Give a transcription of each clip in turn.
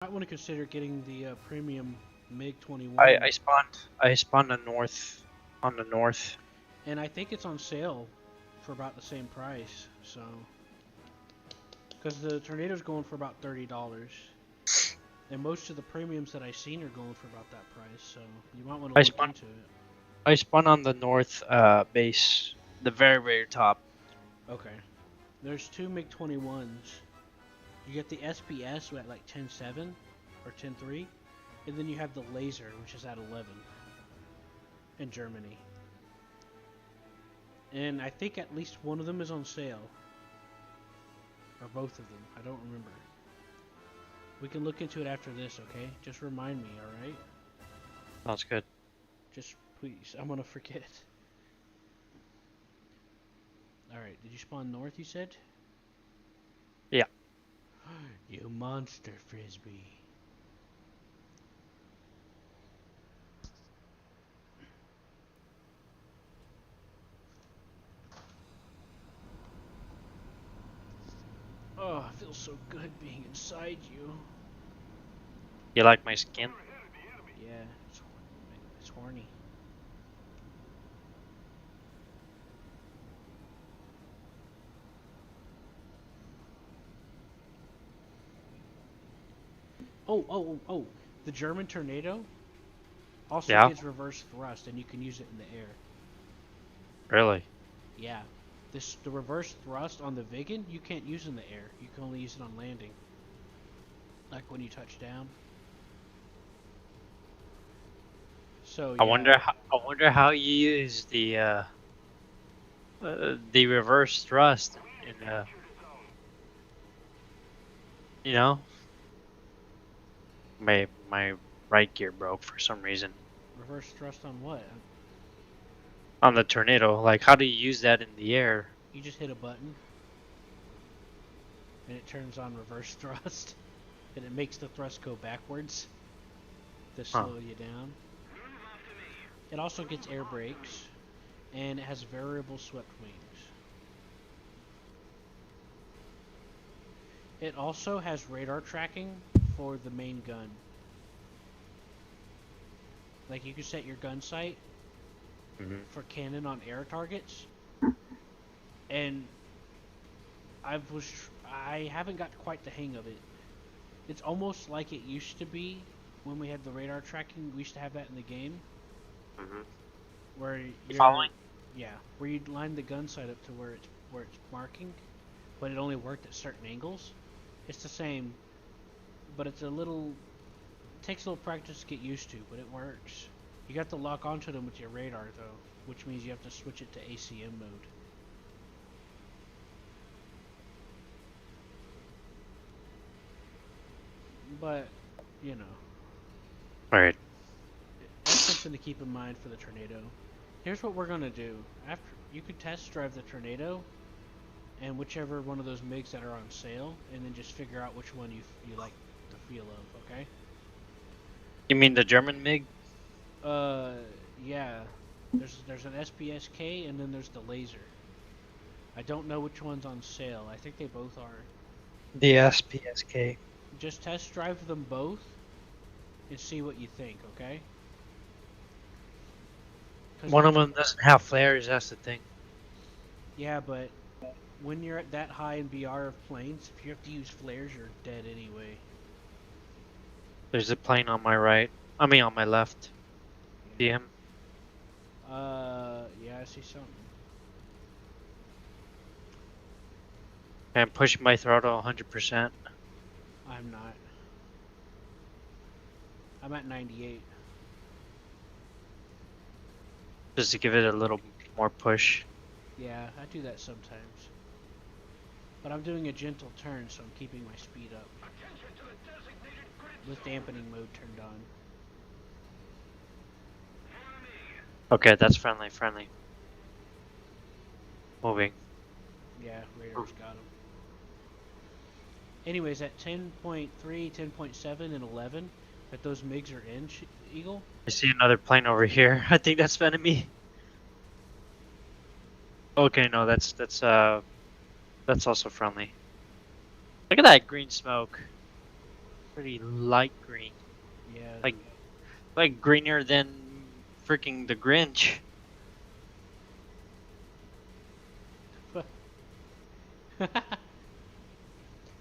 might want to consider getting the premium MiG 21, I spawned on the north. and I think it's on sale for about the same price. So, because the Tornado's going for about $30, and most of the premiums that I've seen are going for about that price. So you might want to I look spawned into it. I spawned on the north base, the very top. Okay. There's two MiG 21s. You get the SPS at like 10.7 or 10.3, and then you have the laser, which is at 11 in Germany. And I think at least one of them is on sale. Or both of them. I don't remember. We can look into it after this, okay? Just remind me, alright? Sounds good. Just please. I'm gonna forget. Alright, did you spawn north, you said? Yeah. You monster, Frisbee. Oh, it feels so good being inside you. You like my skin? Yeah, it's horny. Oh. The German Tornado also Yeah. gives reverse thrust, and you can use it in the air. Really? Yeah. The reverse thrust on the Viggen, you can't use in the air. You can only use it on landing. Like when you touch down. So I yeah. wonder how you use the reverse thrust in you know, my right gear broke for some reason Reverse thrust on what? on the tornado. Like, how do you use that in the air? You just hit a button and it turns on reverse thrust and it makes the thrust go backwards to slow you down. It also gets air brakes and it has variable swept wings. It also has radar tracking for the main gun. Like you can set your gun sight for cannon on air targets, and I haven't got quite the hang of it. It's almost like it used to be when we had the radar tracking. We used to have that in the game, where Following? where you'd line the gun sight up to where it's marking, but it only worked at certain angles. It's the same, but it takes a little practice to get used to, but it works. You got to lock onto them with your radar though, which means you have to switch it to ACM mode. But, you know. Alright. That's something to keep in mind for the Tornado. Here's what we're gonna do. After you could test drive the Tornado and whichever one of those MiGs that are on sale, and then just figure out which one you like the feel of, okay? You mean the German MiG? Yeah. There's an SPSK and then there's the laser. I don't know which one's on sale. I think they both are. The SPSK. Just test drive them both and see what you think, okay? One of them doesn't have flares, that's the thing. Yeah, but when you're at that high in BR of planes, if you have to use flares, you're dead anyway. There's a plane on my right. I mean, on my left. See him? Yeah, I see something. And push my throttle 100%. I'm not. I'm at 98. Just to give it a little more push. Yeah, I do that sometimes. But I'm doing a gentle turn, so I'm keeping my speed up. With dampening mode turned on. Okay, that's friendly. Moving. Yeah, radar's got him. Anyways, at 10.3, 10.7, and 11, that those MiGs are in, Eagle. I see another plane over here. I think that's enemy. Okay, no, that's also friendly. Look at that green smoke. pretty light green. Yeah. Like like greener than freaking the Grinch.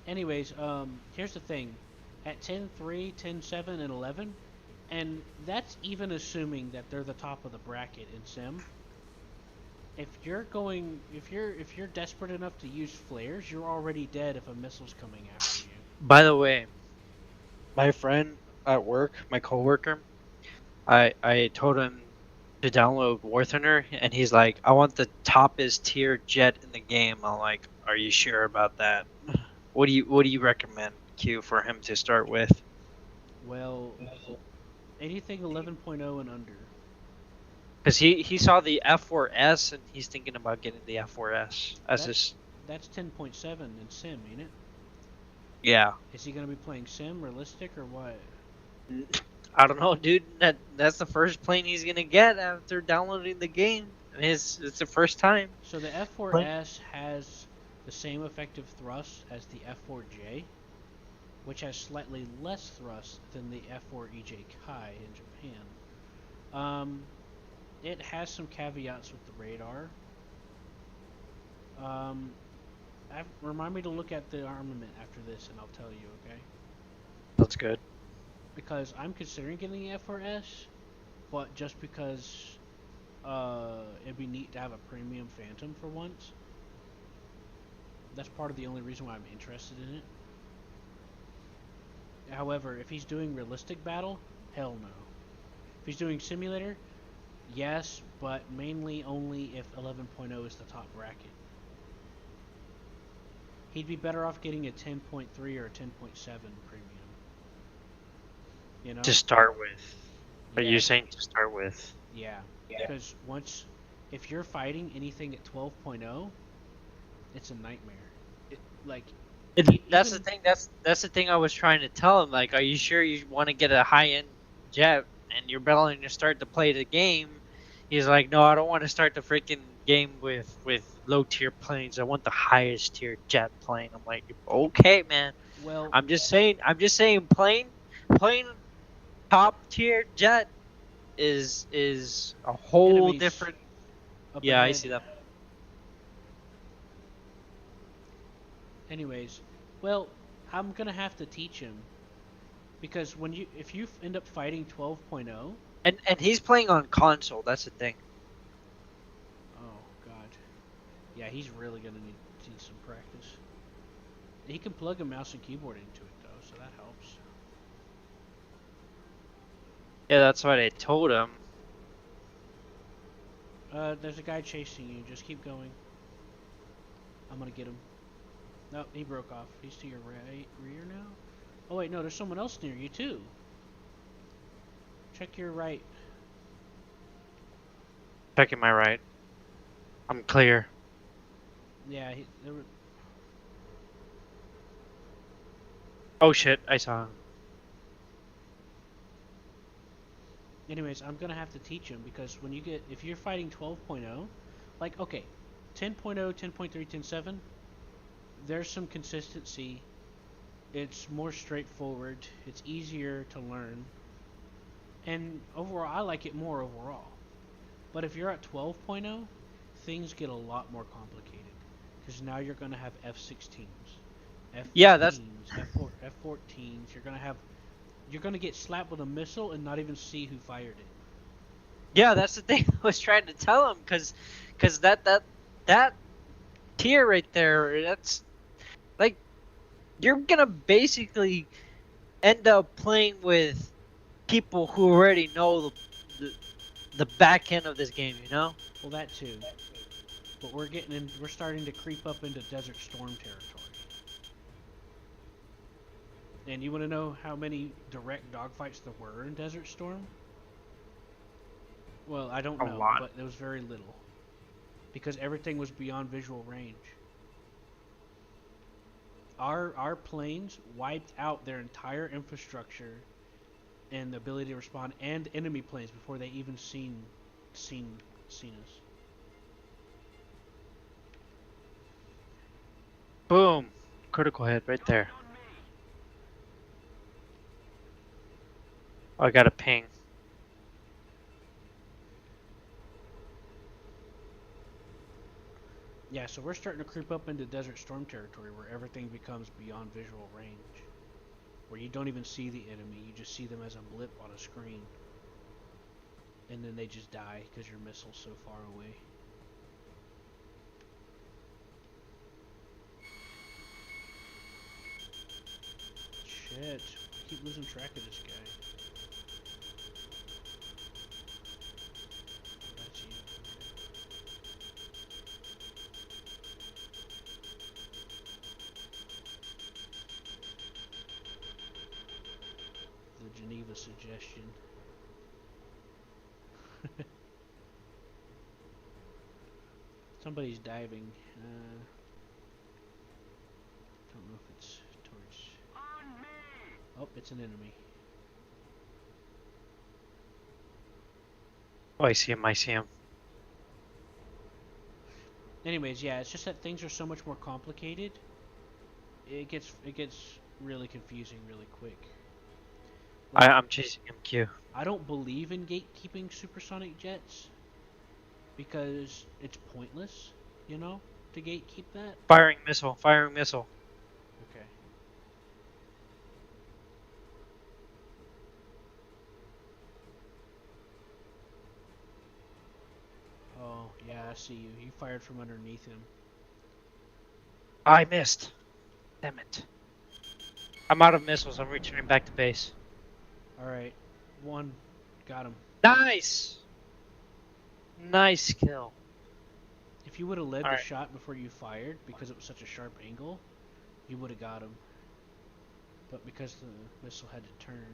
Anyways, here's the thing. At 10-3, 10-7, and 11, and that's even assuming that they're the top of the bracket in Sim. If you're desperate enough to use flares, you're already dead if a missile's coming after you. By the way, my friend at work, my coworker, I told him to download War Thunder, and he's like, "I want the toppest tier jet in the game." I'm like, "Are you sure about that? What do you recommend, Q, for him to start with?" Well, anything 11.0 and under. Because he saw the F4S and he's thinking about getting the F4S as That's his. that's 10.7 in Sim, ain't it? Yeah. Is he gonna be playing Sim, realistic, or what? I don't know, dude. That's the first plane he's gonna get after downloading the game. It's the first time. So the Plane. F4S has the same effective thrust as the F4J, which has slightly less thrust than the F4EJ Kai in Japan. Um, it has some caveats with the radar. Um, remind me to look at the armament after this, and I'll tell you, okay? That's good. Because I'm considering getting the F4S, but just because it'd be neat to have a premium Phantom for once. That's part of the only reason why I'm interested in it. However, if he's doing realistic battle, hell no. If he's doing simulator, yes, but mainly only if 11.0 is the top bracket. He'd be better off getting a 10.3 or a 10.7 premium. You know? To start with. Are Yeah, you saying to start with? yeah. Because if you're fighting anything at 12.0, it's a nightmare. Like, That's the even thing. That's the thing I was trying to tell him. Like, are you sure you want to get a high end jet and you're battling to start to play the game? He's like, no, I don't want to start the freaking game with low tier planes. I want the highest tier jet plane. I'm like, okay, man. well, I'm just saying, plane top tier jet is a whole enemies different. up Yeah, I ahead. see that. Anyways, well, I'm gonna have to teach him because if you end up fighting 12.0, And he's playing on console. That's the thing. oh god, yeah, he's really gonna need some practice. He can plug a mouse and keyboard into it though, so that helps. Yeah, that's what I told him. There's a guy chasing you. Just keep going. I'm gonna get him. No, he broke off. He's to your rear now. Oh wait, no, there's someone else near you too. Check your right. Checking my right. I'm clear. Yeah, there were. Oh shit, I saw him. Anyways, I'm gonna have to teach him because if you're fighting 12.0, like okay, 10.0, 10.3, 10.7, there's some consistency. It's more straightforward. It's easier to learn, and overall, I like it more overall. But if you're at 12.0, things get a lot more complicated because now you're gonna have F-16s, Yeah, that's F-15s, F-14s. You're gonna get slapped with a missile and not even see who fired it. yeah, that's the thing I was trying to tell him, cause that tier right there, that's like you're gonna basically end up playing with people who already know the, the back end of this game, you know? Well, that too. But we're starting to creep up into Desert Storm territory. And you want to know how many direct dogfights there were in Desert Storm? Well, I don't A know, lot. but there was very little because everything was beyond visual range. Our planes wiped out their entire infrastructure and the ability to respond, and enemy planes before they even seen us. Boom. Critical hit right there. Oh, I got a ping. Yeah, so we're starting to creep up into Desert Storm territory where everything becomes beyond visual range. Where you don't even see the enemy, you just see them as a blip on a screen. And then they just die because your missile's so far away. Shit, I keep losing track of this guy. That's you. The Geneva suggestion. Somebody's diving. Don't know if it's towards. Oh, it's an enemy. Oh, I see him. I see him. Anyways, yeah, it's just that things are so much more complicated. It gets really confusing really quick. Like, I'm chasing him, Q. I don't believe in gatekeeping supersonic jets because it's pointless, you know, to gatekeep that. Firing missile. Firing missile. Okay. Oh, yeah, I see you. You fired from underneath him. I missed. Damn it. I'm out of missiles. I'm returning back to base. Alright. One. Got him. Nice! Nice kill. If you would have led the Alright. shot before you fired, because it was such a sharp angle, you would have got him. But because the missile had to turn.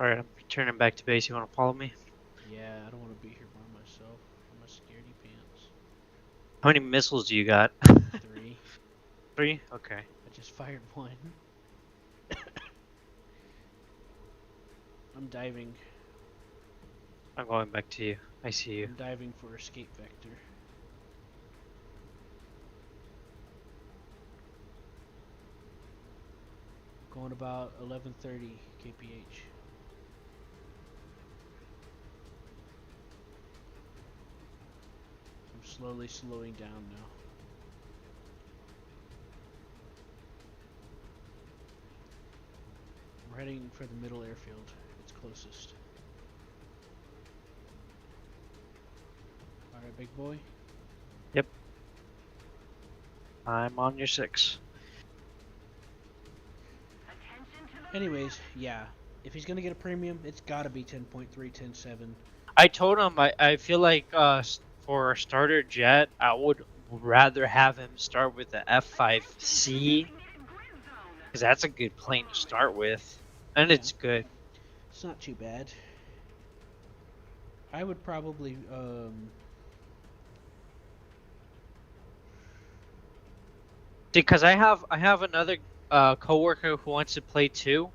Alright, I'm returning back to base. You want to follow me? Yeah, I don't want to be here by myself. I'm a scaredy pants. How many missiles do you got? 3. 3? Okay. I just fired one. I'm diving. I'm going back to you. I see you. I'm diving for escape vector. Going about 11:30 kph. I'm slowly slowing down now. We're heading for the middle airfield. It's closest. Alright, big boy. Yep. I'm on your 6. Anyways, yeah. If he's gonna get a premium, it's gotta be 10.3, 10.7. I told him I feel like for a starter jet, I would rather have him start with the F5C. Because that's a good plane to start with. And Yeah. it's good. It's not too bad. I would probably Because I have another coworker who wants to play too,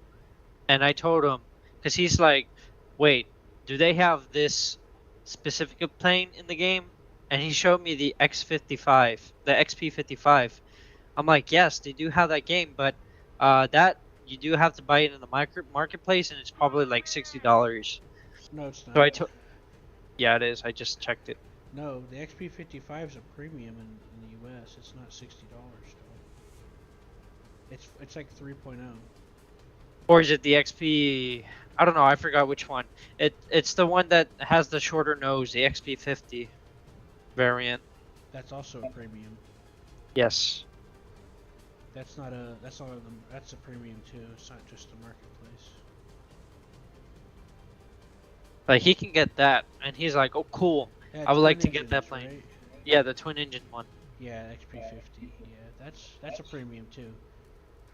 and I told him because he's like, wait, do they have this specific plane in the game? And he showed me the X55, the XP55. I'm like, yes, they do have that game, but that you do have to buy it in the marketplace, and it's probably like $60. no, it's So I not. took, yeah, it is. I just checked it. No, the XP55 is a premium in the US. It's not $60 though. It's like 3.0. Or is it the XP? I don't know. I forgot which one. It's the one that has the shorter nose, the XP50 variant. That's also a premium. Yes. That's a premium too. It's not just the marketplace. Like he can get that, and he's like, "Oh, cool. Yeah, I would like to twin get that engines, plane." right? Yeah, the twin engine one. Yeah, XP50. Yeah, that's a premium too.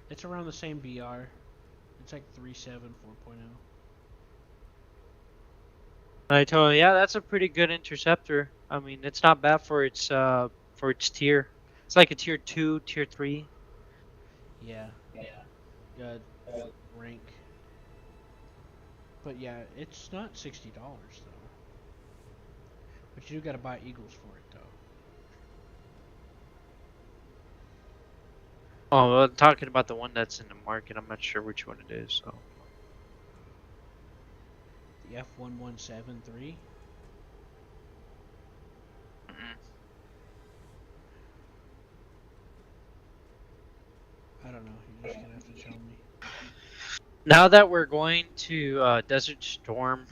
It's around the same BR. It's like 3.7, 4.0. And I told him, "Yeah, that's a pretty good interceptor. I mean, it's not bad for its tier. It's like a tier 2, tier 3." Yeah. Good rank. But yeah, it's not $60 though. But you do gotta buy Eagles for it though. Oh, well, I'm talking about the one that's in the market. I'm not sure which one it is. So the F1173? I don't know. You're just gonna have to tell me. Now that we're going to Desert Storm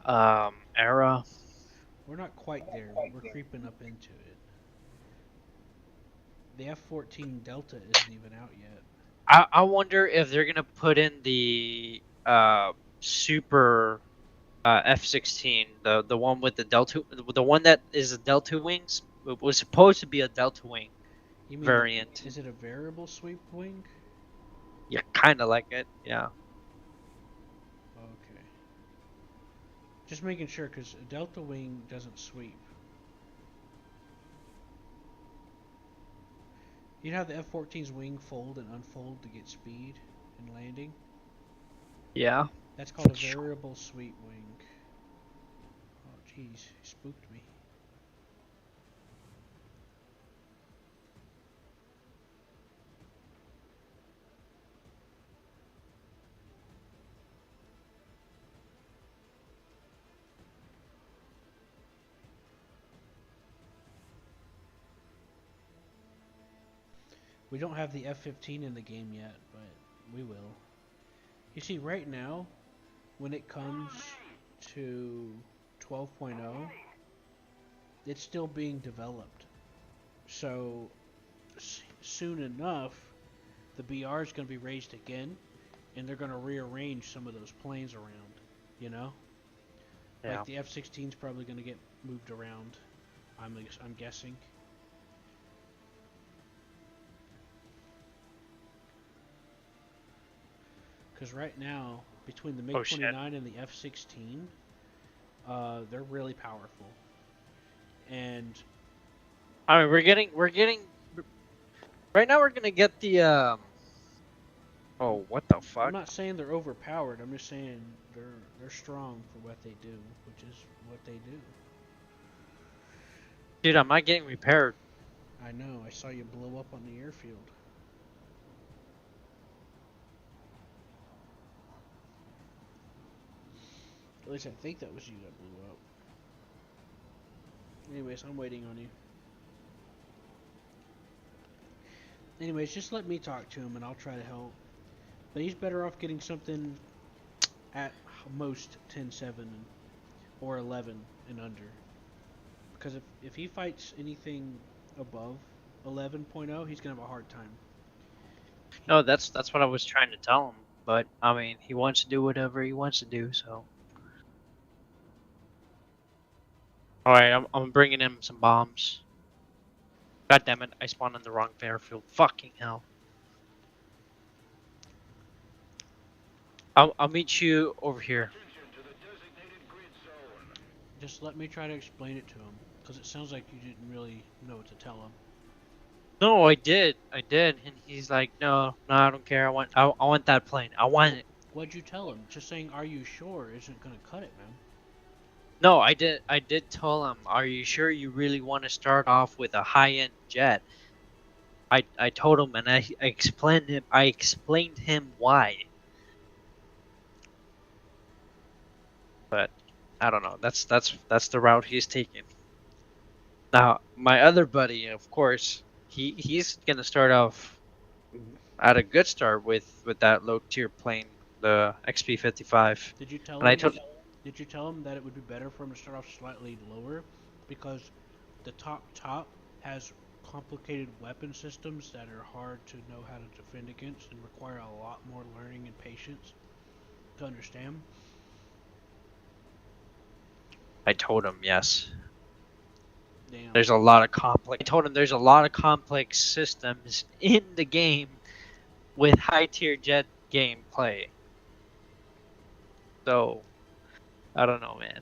era, We're not quite there, but we're creeping up into it. The F-14 Delta isn't even out yet. I wonder if they're gonna put in the super F-16, the one with the Delta, the one that is a Delta wings. It was supposed to be a Delta wing You mean variant. is it a variable sweep wing? Yeah, kind of like it. Yeah. Okay. Just making sure, because a Delta wing doesn't sweep. You know how the F-14's wing fold and unfold to get speed and landing? Yeah. That's called a variable sweep wing. Oh, jeez, spooked me. We don't have the F-15 in the game yet, but we will. You see, right now, when it comes to 12.0, it's still being developed. So, soon enough, the BR is going to be raised again, and they're going to rearrange some of those planes around, you know? Yeah. Like the F-16 is probably going to get moved around, I'm guessing. Because right now, between the MiG-29 and the F-16, they're really powerful. And I mean, we're getting. Right now, we're gonna get the. Oh, what the I'm fuck? not saying they're overpowered. I'm just saying they're strong for what they do, which is what they do. Dude, I'm not getting repaired. I know. I saw you blow up on the airfield. At least I think that was you that blew up. Anyways, I'm waiting on you. Anyways, just let me talk to him and I'll try to help. But he's better off getting something at most 10.7 or 11 and under. Because if he fights anything above 11.0, he's going to have a hard time. No, that's what I was trying to tell him. But I mean, he wants to do whatever he wants to do. So. All right, I'm bringing him some bombs. God damn it! I spawned on the wrong airfield. Fucking hell. I'll meet you over here. Just let me try to explain it to him. Because it sounds like you didn't really know what to tell him. No, I did, and he's like, no, I don't care. I want that plane. I want it. What'd you tell him? Just saying, are you sure, isn't going to cut it, man. No, I did tell him. Are you sure you really want to start off with a high-end jet? I told him, and I explained him why. But I don't know. That's the route he's taking. Now, my other buddy, of course, he's gonna start off at a good start with that low tier plane, the XP-55. Did you tell And I him? told Did you tell him that it would be better for him to start off slightly lower, because the top has complicated weapon systems that are hard to know how to defend against and require a lot more learning and patience to understand. him yes. Damn. There's a lot of complex. I told him there's a lot of complex systems in the game with high tier jet gameplay. So I don't know, man.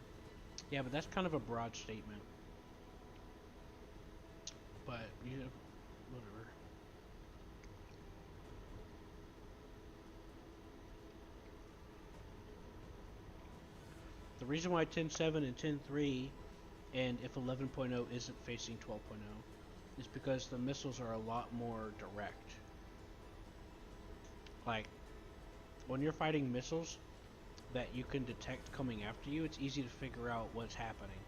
Yeah, but that's kind of a broad statement. But you know, whatever. The reason why 10.7 and 10.3 and if 11.0 isn't facing 12.0 is because the missiles are a lot more direct. Like, when you're fighting missiles, that you can detect coming after you, it's easy to figure out what's happening.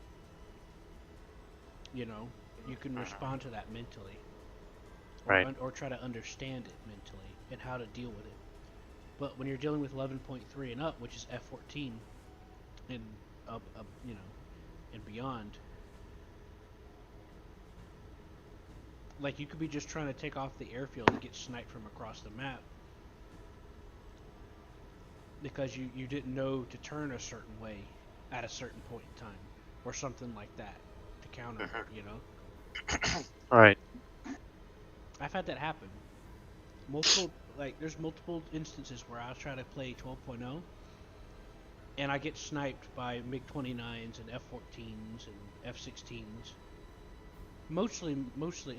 You know, you can respond to that mentally, Right. or try to understand it mentally and how to deal with it. But when you're dealing with 11.3 and up, which is F14 and up, you know, and beyond, like you could be just trying to take off the airfield and get sniped from across the map because you didn't know to turn a certain way at a certain point in time or something like that to counter it, you know? Right. I've had that happen. There's multiple instances where I was trying to play 12.0 and I get sniped by MiG-29s and F-14s and F-16s. Mostly,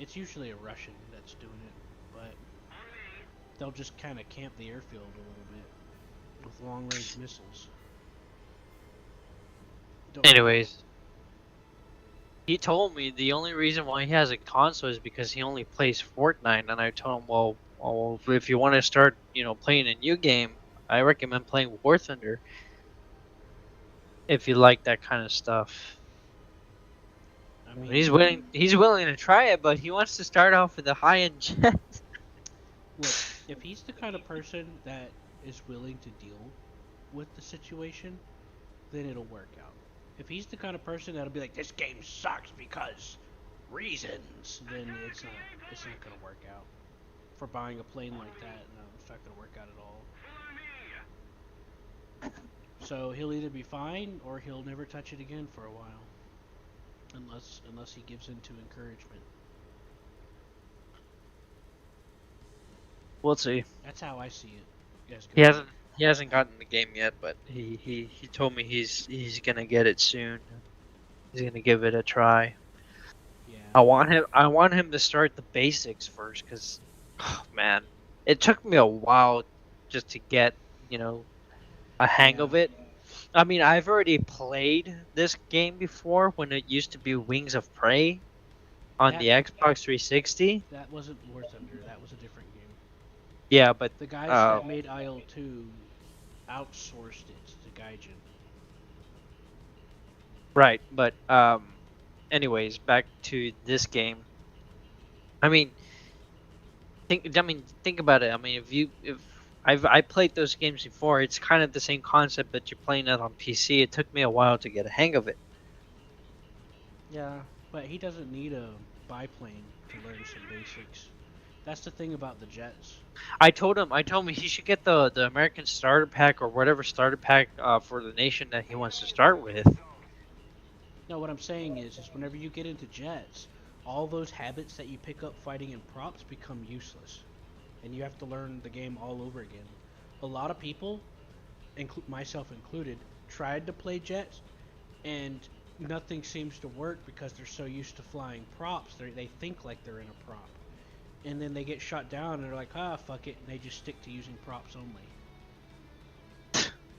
it's usually a Russian that's doing it, but they'll just kind of camp the airfield a little bit with long-range missiles. Anyways, he told me the only reason why he has a console is because he only plays Fortnite, and I told him, well, if you want to start, playing a new game, I recommend playing War Thunder if you like that kind of stuff. I mean, He's willing to try it, but he wants to start off with a high-end jet. look, if he's the kind of person that is willing to deal with the situation, then it'll work out. If he's the kind of person that'll be like, this game sucks because reasons, then it's not gonna work out. For buying a plane like that, no, it's not gonna work out at all. So he'll either be fine or he'll never touch it again for a while, unless he gives in to encouragement. We'll see. That's how I see it. He hasn't gotten the game yet, but he told me he's gonna get it soon. He's gonna give it a try. Yeah. I want him to start the basics first, cause, oh, man, it took me a while just to get a hang of it. I mean, I've already played this game before when it used to be Wings of Prey on the Xbox 360. That wasn't War Thunder. That was a different game. Yeah, but The guys that made IL-2 outsourced it to Gaijin. right, but anyways, back to this game. I mean, think about it. I mean, if I played those games before, it's kind of the same concept, but you're playing it on PC. It took me a while to get a hang of it. Yeah, but he doesn't need a biplane to learn some basics. That's the thing about the jets. I told him he should get the American starter pack or whatever starter pack for the nation that he wants to start with. No, what I'm saying is whenever you get into jets, all those habits that you pick up fighting in props become useless, and you have to learn the game all over again. A lot of people, myself included, tried to play jets, and nothing seems to work because they're so used to flying props. They think like they're in a prop, and then they get shot down and they're like, fuck it, and they just stick to using props only.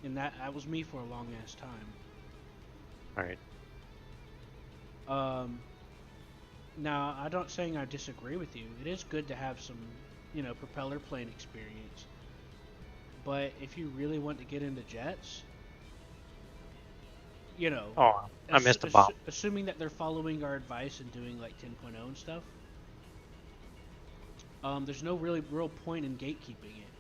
And that was me for a long ass time. All right. Now, I'm not saying I disagree with you. It is good to have some, propeller plane experience. But if you really want to get into jets, Oh, I missed the bomb. Assuming that they're following our advice and doing like 10.0 and stuff, there's no real point in gatekeeping it,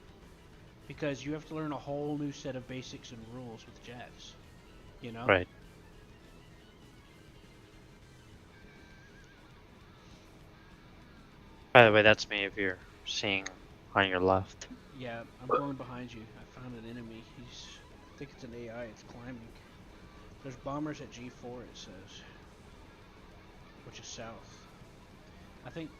because you have to learn a whole new set of basics and rules with jets. Right. By the way, that's me if you're seeing on your left. Yeah, I'm going behind you. I found an enemy. I think it's an AI. It's climbing. There's bombers at G4, it says, which is south. I think.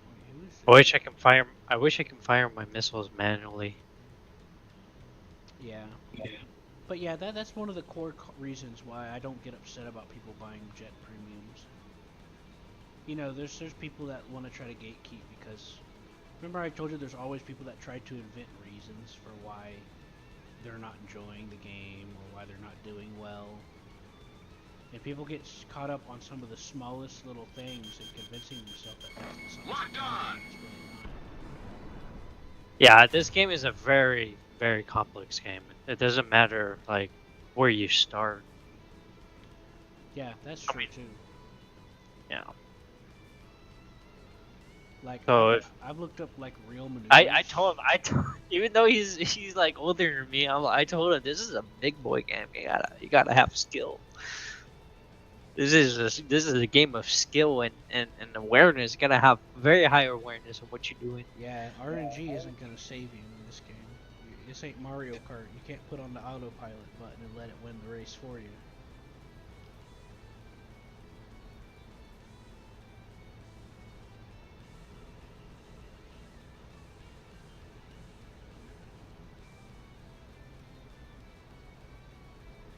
Wait, who is this? I wish I can fire my missiles manually. Yeah. But yeah, that's one of the core reasons why I don't get upset about people buying jet premiums. There's people that want to try to gatekeep because, remember I told you there's always people that try to invent reasons for why they're not enjoying the game or why they're not doing well. And people get caught up on some of the smallest little things and convincing themselves that that's something. Locked on! It's really not. Yeah, this game is a very, very complex game. It doesn't matter like where you start. Yeah, that's I true mean, too. yeah. Like So if I've looked up like real I maneuvers. told him even though he's like older than me, I told him this is a big boy game. You gotta have skill. This is a game of skill and awareness. You gotta have very high awareness of what you're doing. Yeah, RNG isn't gonna save you in this game. This ain't Mario Kart. You can't put on the autopilot button and let it win the race for you.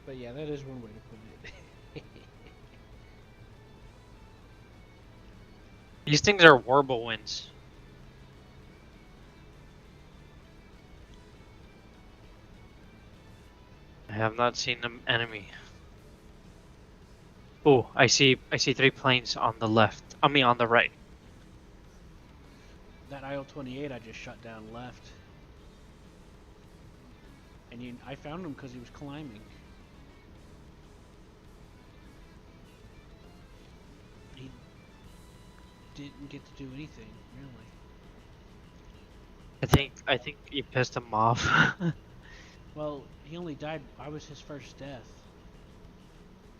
But yeah, that is one way to put it. These things are whirlwinds. I have not seen an enemy. Oh, I see 3 planes on the left. I mean on the right. That IL-28 I just shut down left. And I found him because he was climbing. He didn't get to do anything, really. I think you pissed him off. Well, he only died. I was his first death.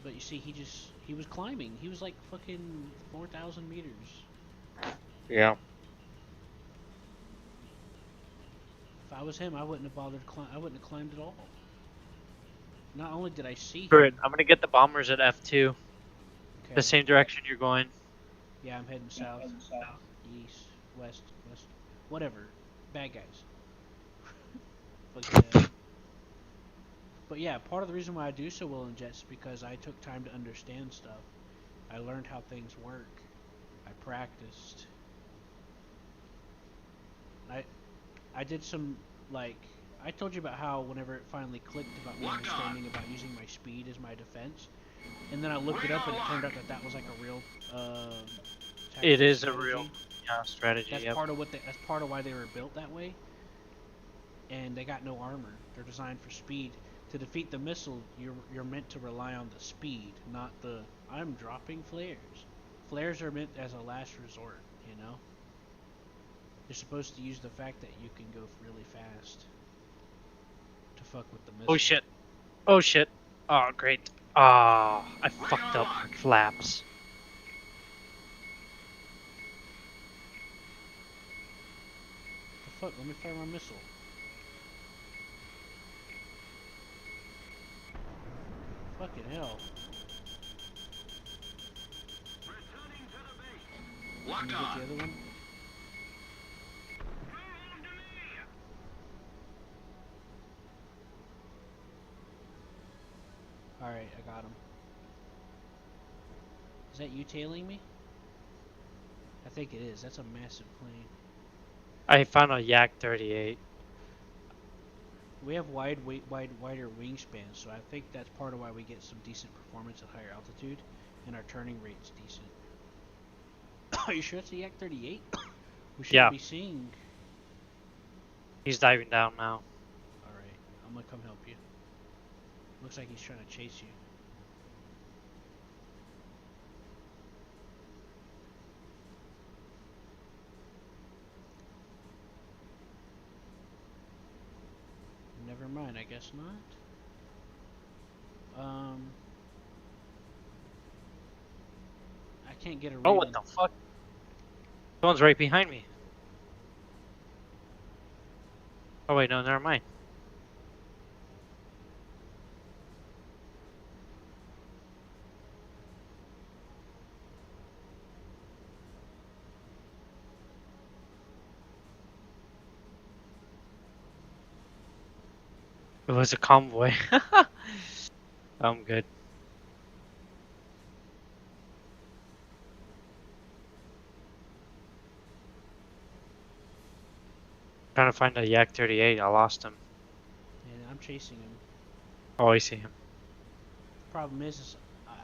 But you see, he was climbing. He was like fucking 4,000 meters. Yeah. If I was him, I wouldn't have bothered I wouldn't have climbed at all. Not only did I see Good. him. I'm gonna get the bombers at F2. The Okay. same direction you're going. Yeah, I'm heading south, east, west, whatever. Bad guys. Fuck yeah. But yeah, part of the reason why I do so well in jets is because I took time to understand stuff. I learned how things work. I practiced. I I did some like I told you about how whenever it finally clicked about me understanding about using my speed as my defense, and then I looked it up and it turned out that that was like a real It tactical is a real strategy. strategy. That's Yep. part of that's part of why they were built that way. And they got no armor. They're designed for speed. To defeat the missile, you're meant to rely on the speed, not the I'm dropping flares. Flares are meant as a last resort, you know? You're supposed to use the fact that you can go really fast to fuck with the Oh missile. shit. Oh shit. Oh great. Ah, I fucked up my flaps. The fuck? Let me fire my missile. Fucking hell. Can you get the other one? Alright, I got him. Is that you tailing me? I think it is. That's a massive plane. I found a Yak 38. We have wider wingspans, so I think that's part of why we get some decent performance at higher altitude, and our turning rate's decent. Are you sure it's a Yak 38? We shouldn't Yeah, be seeing. he's diving down now. Alright, I'm gonna come help you. Looks like he's trying to chase you. Never mind, I guess not. I can't get a read Oh, what on. the fuck? Someone's right behind me. Oh wait, no, never mind. It was a convoy. I'm good. Trying to find a Yak 38. I lost him. And I'm chasing him. Oh, I see him. Problem is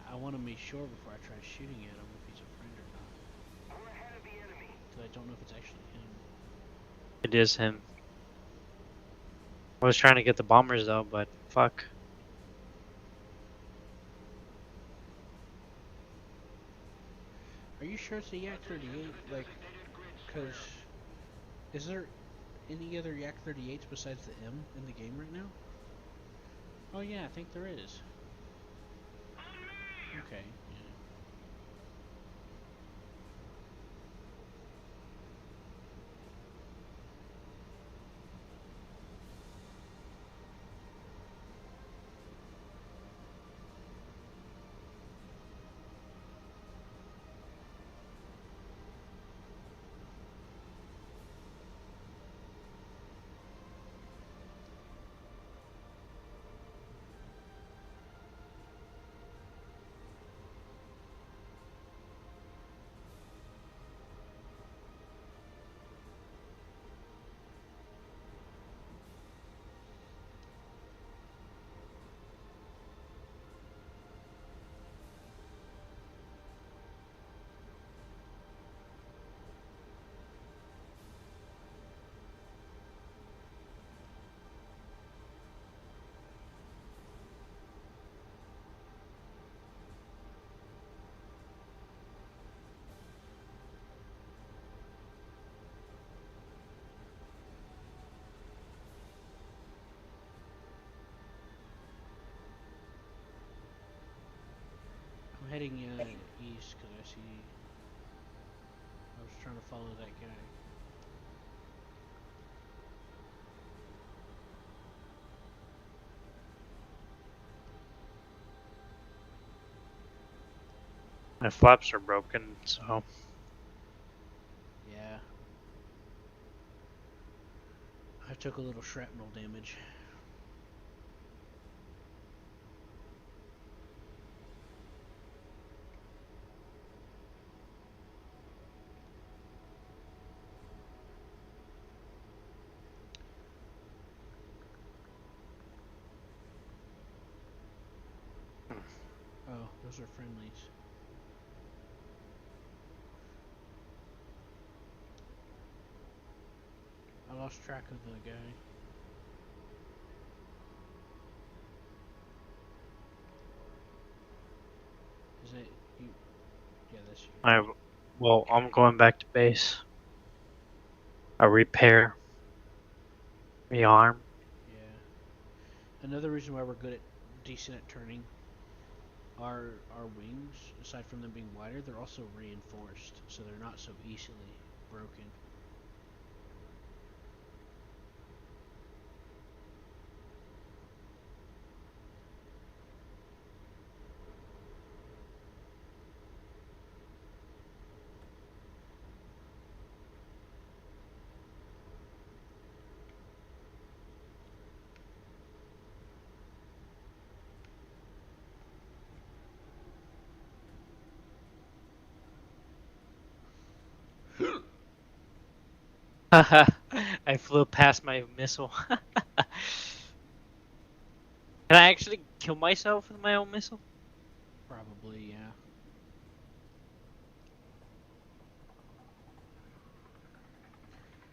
I want to make sure before I try shooting at him if he's a friend or not. Because I don't know if it's actually him. It is him. I was trying to get the bombers though, but fuck. Are you sure it's a Yak 38? Like, cause is there any other Yak 38s besides the M in the game right now? Oh yeah, I think there is. Okay. Yeah. I'm heading east because I see. I was trying to follow that guy. My flaps are broken, so Yeah. I took a little shrapnel damage. Oh, those are friendlies. I lost track of the guy. Is it you? Yeah, that's you. I'm going back to base. A repair, rearm. Yeah. Another reason why we're good at decent at turning. Our wings, aside from them being wider, they're also reinforced, so they're not so easily broken. I flew past my missile. Can I actually kill myself with my own missile? Probably, yeah.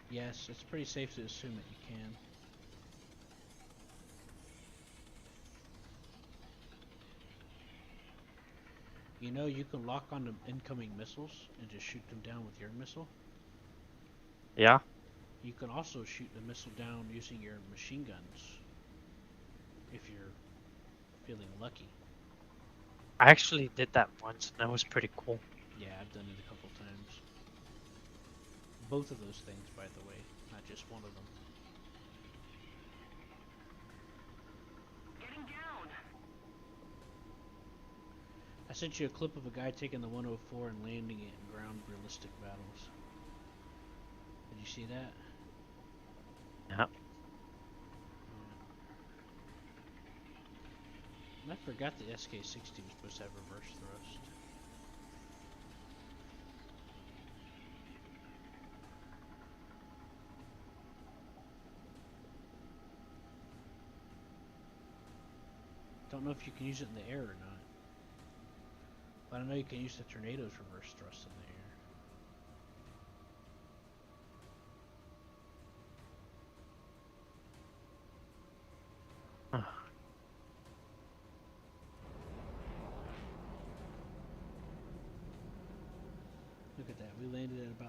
Yes, it's pretty safe to assume that you can. You know, you can lock onto incoming missiles and just shoot them down with your missile. Yeah. You can also shoot the missile down using your machine guns if you're feeling lucky. I actually did that once, and that was pretty cool. Yeah, I've done it a couple times. Both of those things, by the way, not just one of them. I sent you a clip of a guy taking the 104 and landing it in ground realistic battles. Did you see that? Yeah. And I forgot the SK-60 was supposed to have reverse thrust. Don't know if you can use it in the air or not. But I know you can use the Tornado's reverse thrust in the air.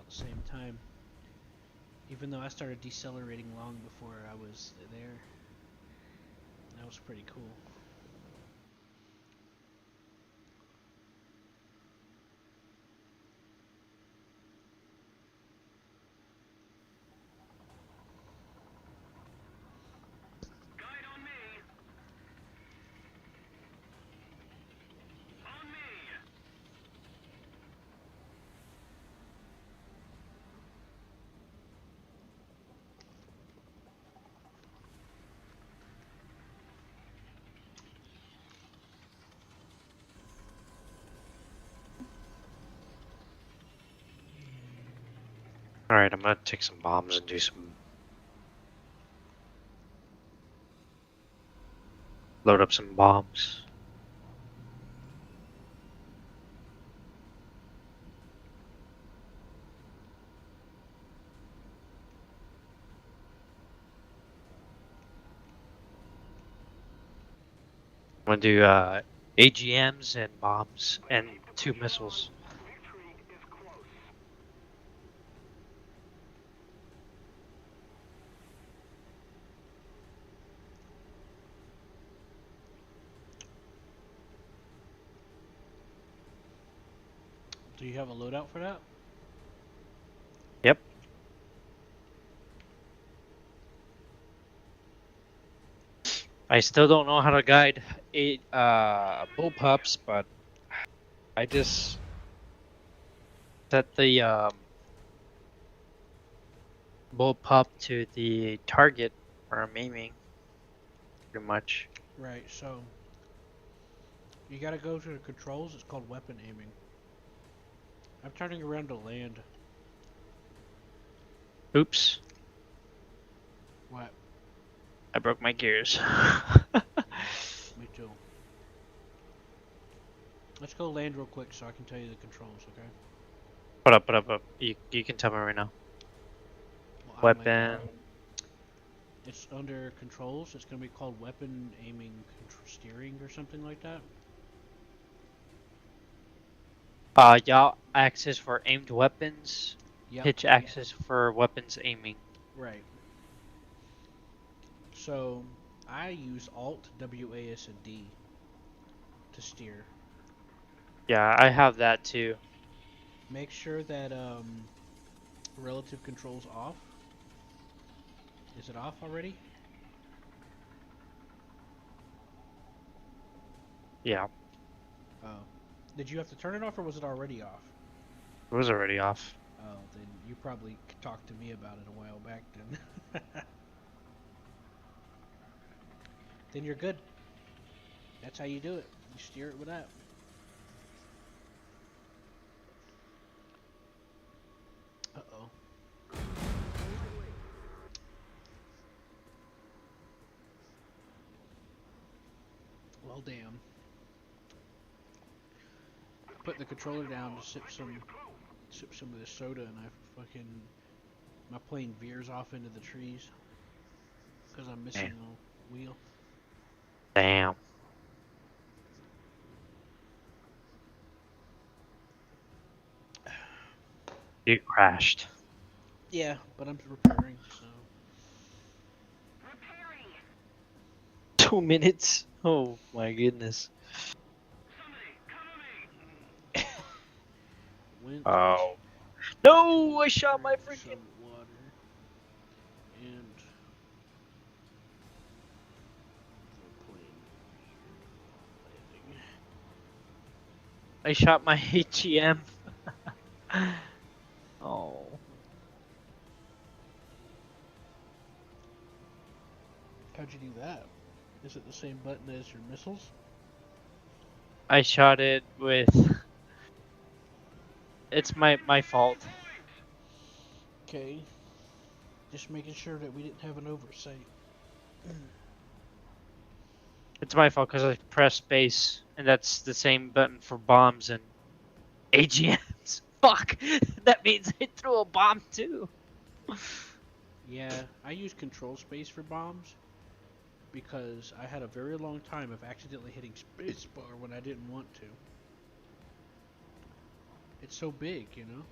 at the same time. Even though I started decelerating long before I was there. That was pretty cool. Alright, I'm gonna take some bombs and do some... Load up some bombs. I'm gonna do AGMs and bombs and 2 missiles. Do you have a loadout for that? Yep. I still don't know how to guide bullpups, but I just set the bullpup to the target where I'm aiming, pretty much. Right, so you gotta go to the controls. It's called weapon aiming. I'm turning around to land. Oops, What? I broke my gears. Me too. Let's go land real quick so I can tell you the controls, okay? Put up. You can tell me right now. Well, Weapon. It's under controls. It's gonna be called weapon aiming steering or something like that. Yaw axis for aimed weapons. Yep. Pitch axis for weapons aiming. Right. So I use Alt, WAS, and D to steer. Yeah, I have that too. Make sure that relative controls off. Is it off already? Yeah, Oh. Did you have to turn it off or was it already off? it was already off. Oh, then you probably talked to me about it a while back then. Then you're good. That's how you do it. You steer it with that. Uh-oh. Well, damn. Put the controller down to sip some of this soda, and my plane veers off into the trees because I'm missing a wheel. Damn. You crashed. Yeah, but I'm repairing, so. 2 minutes? Oh my goodness. Went Oh. No, I shot my drink freaking... some water and the plane landing. I shot my HEM. Oh. How'd you do that? Is it the same button as your missiles? I shot it with... It's my fault. Okay. Just making sure that we didn't have an oversight. It's my fault because I pressed space, and that's the same button for bombs and AGMs. Fuck! That means I threw a bomb too. Yeah, I use control space for bombs because I had a very long time of accidentally hitting spacebar when I didn't want to. It's so big, you know?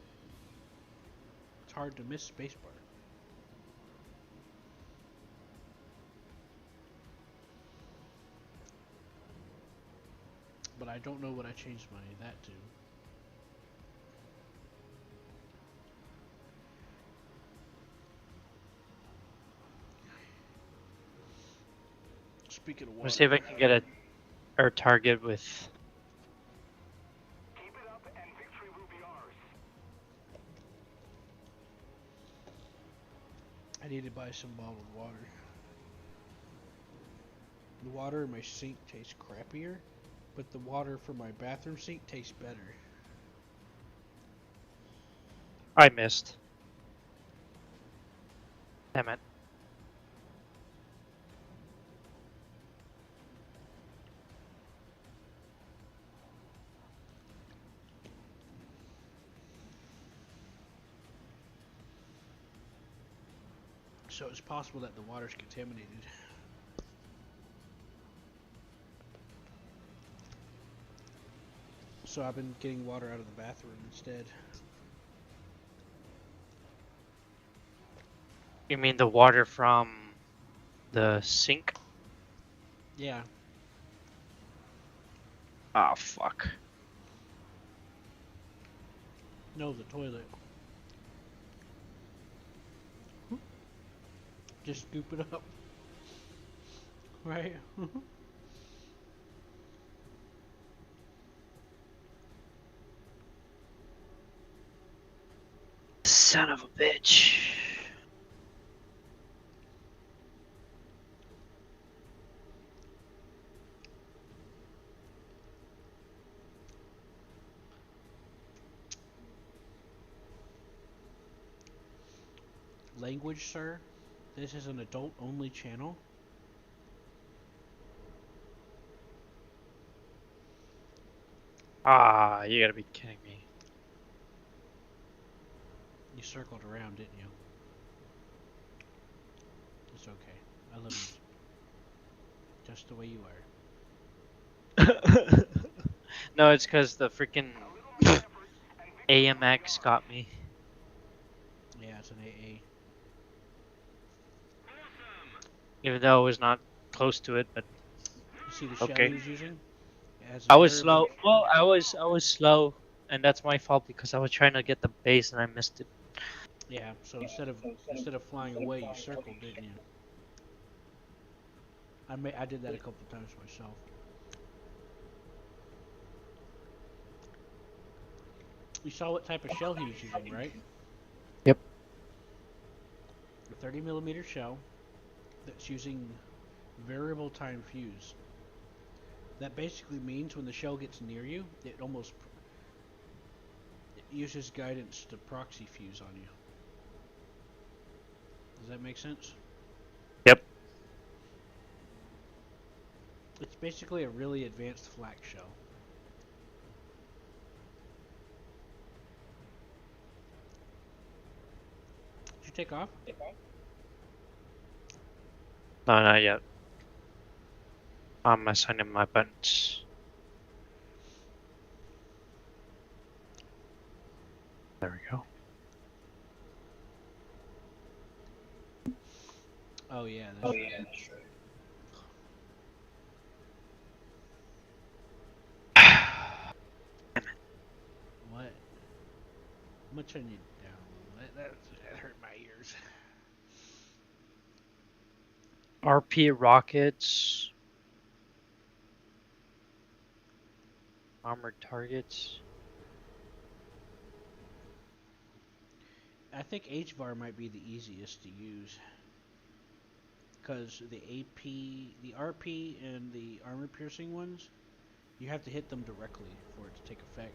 hard to miss spacebar. But I don't know what I changed that to. Speaking of water. Let's see if I can get our target with. Keep it up and victory will be ours. I need to buy some bottled water. The water in my sink tastes crappier, but the water from my bathroom sink tastes better. I missed. Damn it. So it's possible that the water's contaminated. So I've been getting water out of the bathroom instead. You mean the water from the sink? Yeah. Oh, fuck. No, the toilet. Just scoop it up. Right? Son of a bitch. Language, sir? This is an adult-only channel? Ah, you gotta be kidding me. You circled around, didn't you? It's okay. I love you. Just the way you are. No, it's because the freaking AMX got me. Yeah, it's an AA. Even though I was not close to it, but You see the shell okay. he was using? It has I was variable- slow. Well, I was slow, and that's my fault because I was trying to get the base and I missed it. Yeah, so instead of flying away, you circled, didn't you? I did that a couple times myself. You saw what type of shell he was using, right? Yep. A 30mm shell that's using variable time fuse. That basically means when the shell gets near you, it uses guidance to proxy fuse on you. Does that make sense? Yep. It's basically a really advanced flak shell. Did you take off? No, not yet. I'm assigning my buttons. There we go. Oh yeah, that's right. What? I'm gonna turn you down. That hurt my ears. RP rockets. Armored targets. I think HVAR might be the easiest to use. Because the RP, and the armor piercing ones, you have to hit them directly for it to take effect.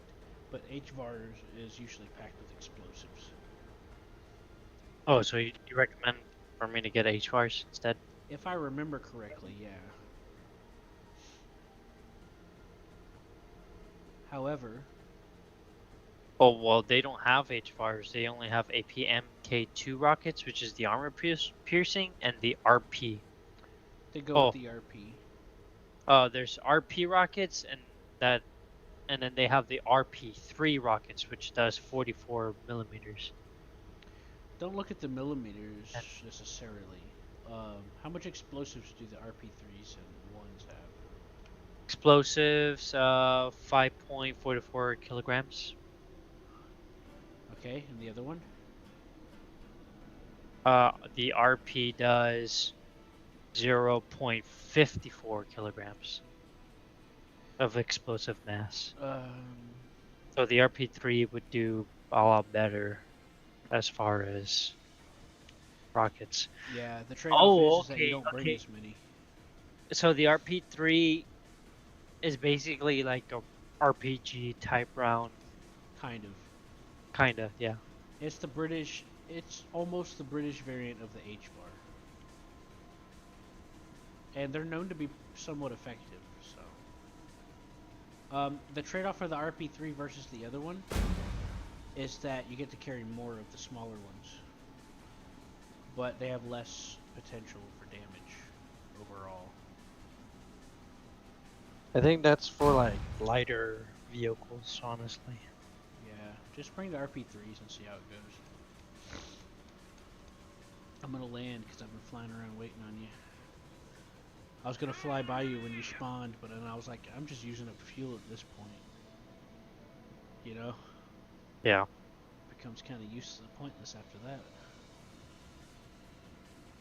But HVAR is usually packed with explosives. Oh, so you recommend for me to get HVARs instead? If I remember correctly, yeah. However, Oh, well, they don't have HVARs. They only have APMK2 rockets, which is the armor piercing, and the RP. they go Oh. with the RP. There's RP rockets, and then they have the RP3 rockets, which does 44 millimeters. Don't look at the millimeters necessarily. How much explosives do the RP3s and ones have? Explosives, 5.44 kilograms. Okay, and the other one? The RP does 0.54 kilograms of explosive mass. So the RP3 would do a lot better as far as rockets. Yeah, the trade-off Oh, is that you okay, don't bring okay. as many. So the RP3 is basically like a RPG type round, Kind of. kinda, yeah. It's the British. It's almost the British variant of the H-bar, and they're known to be somewhat effective. So, the trade-off for the RP3 versus the other one is that you get to carry more of the smaller ones, but they have less potential for damage overall. I think that's for like lighter vehicles, honestly. Yeah, just bring the RP3s and see how it goes. I'm gonna land because I've been flying around waiting on you. I was gonna fly by you when you spawned, but then I was like, I'm just using up fuel at this point. You know, Yeah. becomes kind of useless, pointless after that.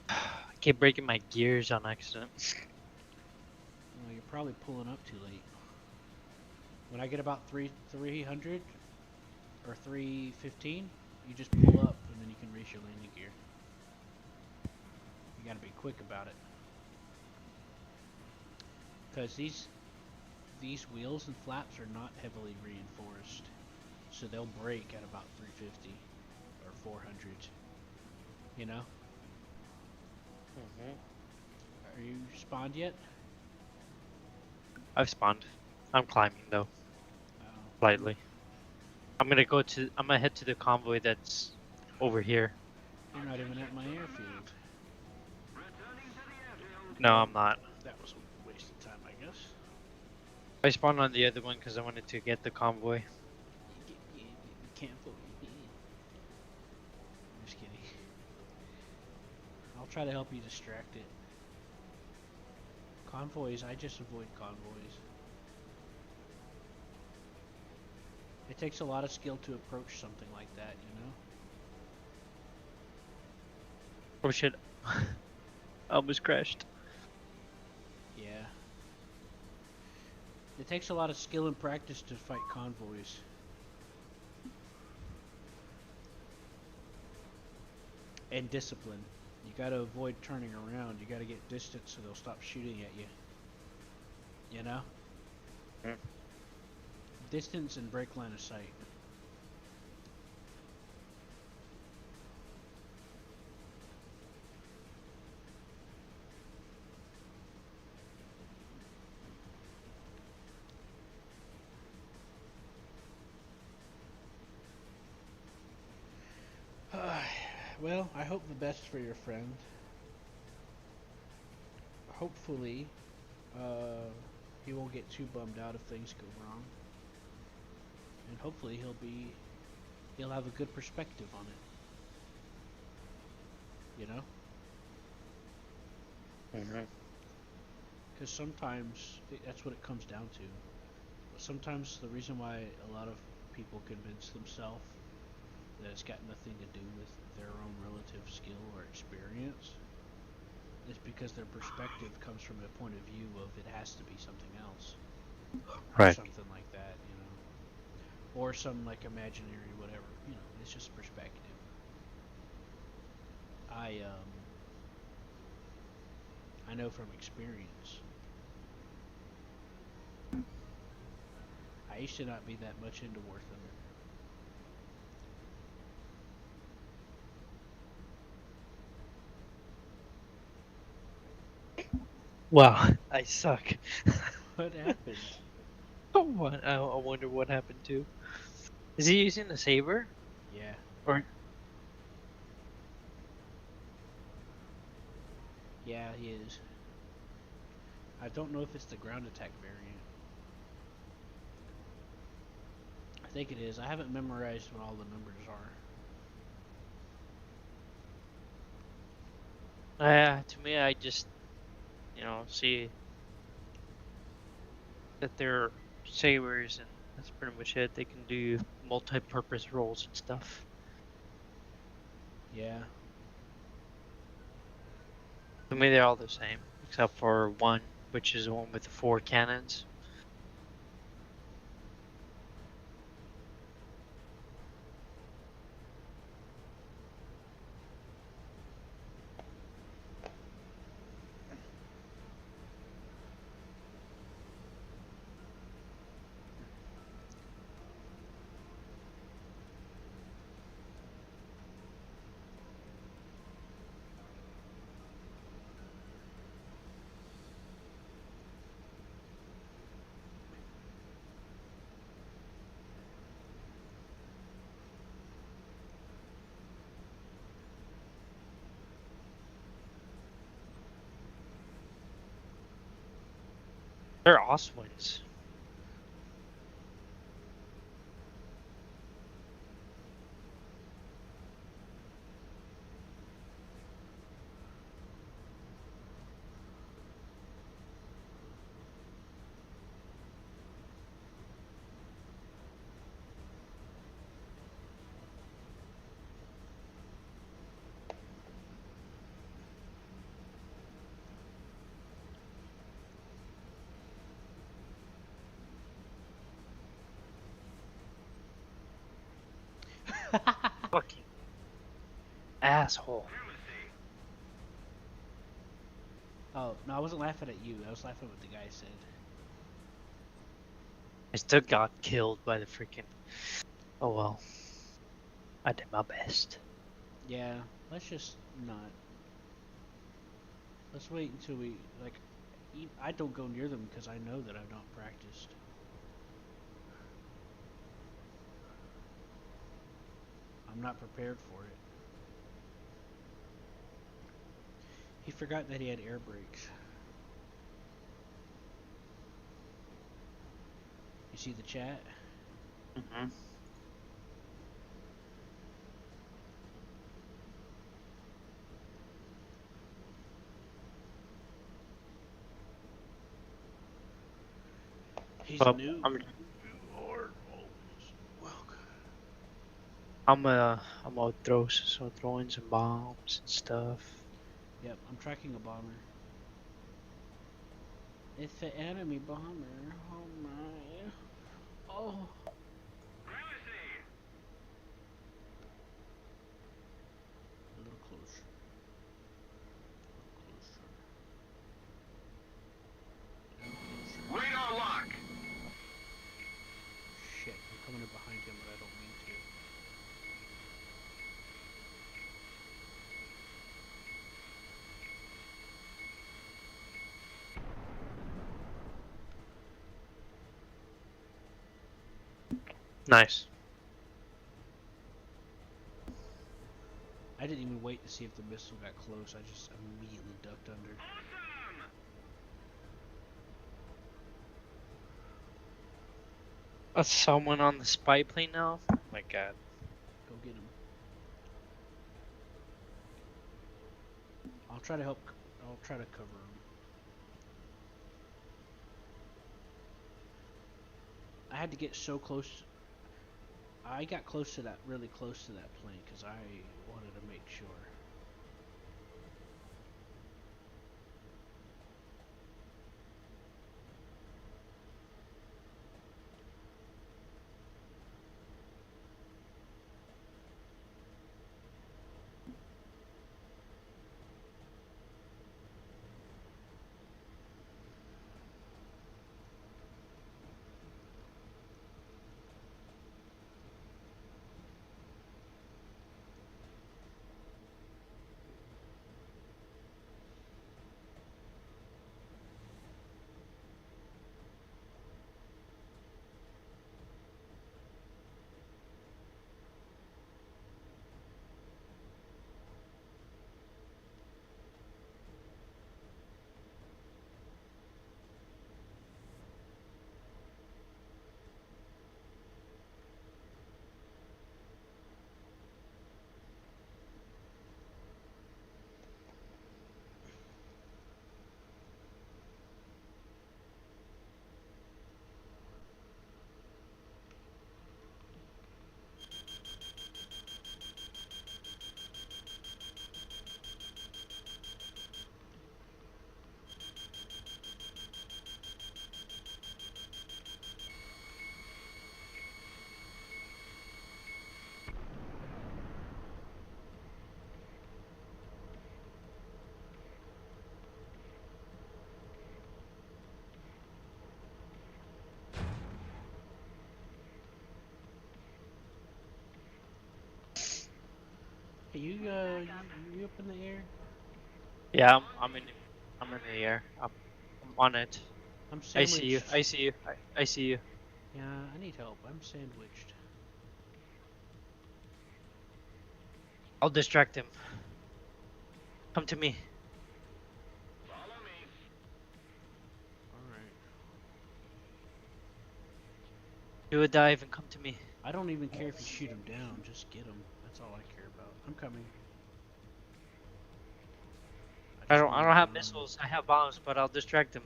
I keep breaking my gears on accident. Well, you're probably pulling up too late. When I get about 300 or 315, you just pull up and then you can raise your landing gear. You gotta be quick about it, because these wheels and flaps are not heavily reinforced, so they'll break at about 350 or 400. You know? Are you spawned yet? I've spawned. I'm climbing though, Oh, slightly. I'm gonna head to the convoy that's over here. you're not even at my airfield. No, Well, I'm not. that was a waste of time, I guess. I spawned on the other one because I wanted to get the convoy. You can't vote. I'm just kidding. I'll try to help you distract it. Convoys, I just avoid convoys. It takes a lot of skill to approach something like that, you know? Oh shit. I almost crashed. Yeah. It takes a lot of skill and practice to fight convoys. And discipline. You gotta avoid turning around. You gotta get distance so they'll stop shooting at you. You know? Mm. Distance and break line of sight. Well, I hope the best for your friend. Hopefully, he won't get too bummed out if things go wrong. And hopefully he'll have a good perspective on it. You know? Because sometimes that's what it comes down to. Sometimes the reason why a lot of people convince themselves that it's got nothing to do with their own relative skill or experience is because their perspective comes from a point of view of it has to be something else. Or Right. something like that, you know. Or some like imaginary whatever, you know, it's just perspective. I know from experience. I used to not be that much into War Thunder. Wow, I suck. What happened? What? I wonder what happened to. Is he using the saber? Yeah. Or Yeah, he is. I don't know if it's the ground attack variant. I think it is. I haven't memorized what all the numbers are. To me, I just, see that they're sailors and that's pretty much it. They can do multi-purpose roles and stuff. Yeah. To me, they're all the same, except for one, which is the one with the 4 cannons. They're Oswins. Fucking asshole. Oh, no, I wasn't laughing at you. I was laughing at what the guy said. I still got killed by the freaking. Oh well. I did my best. Yeah, let's just not. Let's wait until we, like, I don't go near them because I know that I've not practiced. I'm not prepared for it. He forgot that he had air brakes. You see the chat? Mm-hmm. He's But new. I'm You are always welcome. I'm gonna throw in some bombs and stuff. Yep, I'm tracking a bomber. It's an enemy bomber. Oh my. Oh. A little closer. A little closer. Radar lock. Shit, I'm coming in behind him, but I don't mean to. Nice. I didn't even wait to see if the missile got close. I just immediately ducked under. Someone on the spy plane now? Oh my god. Go get him. I'll try to help. I'll try to cover him. I had to get so close. I got close to that, really close to that plane, because I wanted to make sure. you up in the air? Yeah, I'm in the air. I'm on it. I'm I see you. sandwiched. I see you. I see you. Yeah, I need help. I'm sandwiched. I'll distract him. Come to me. Follow me. Alright. Do a dive and come to me. I don't even care if you shoot him down. Just get him. That's all I care about. I'm coming. I just don't. want I him don't to have run. missiles. I have bombs, but I'll distract him.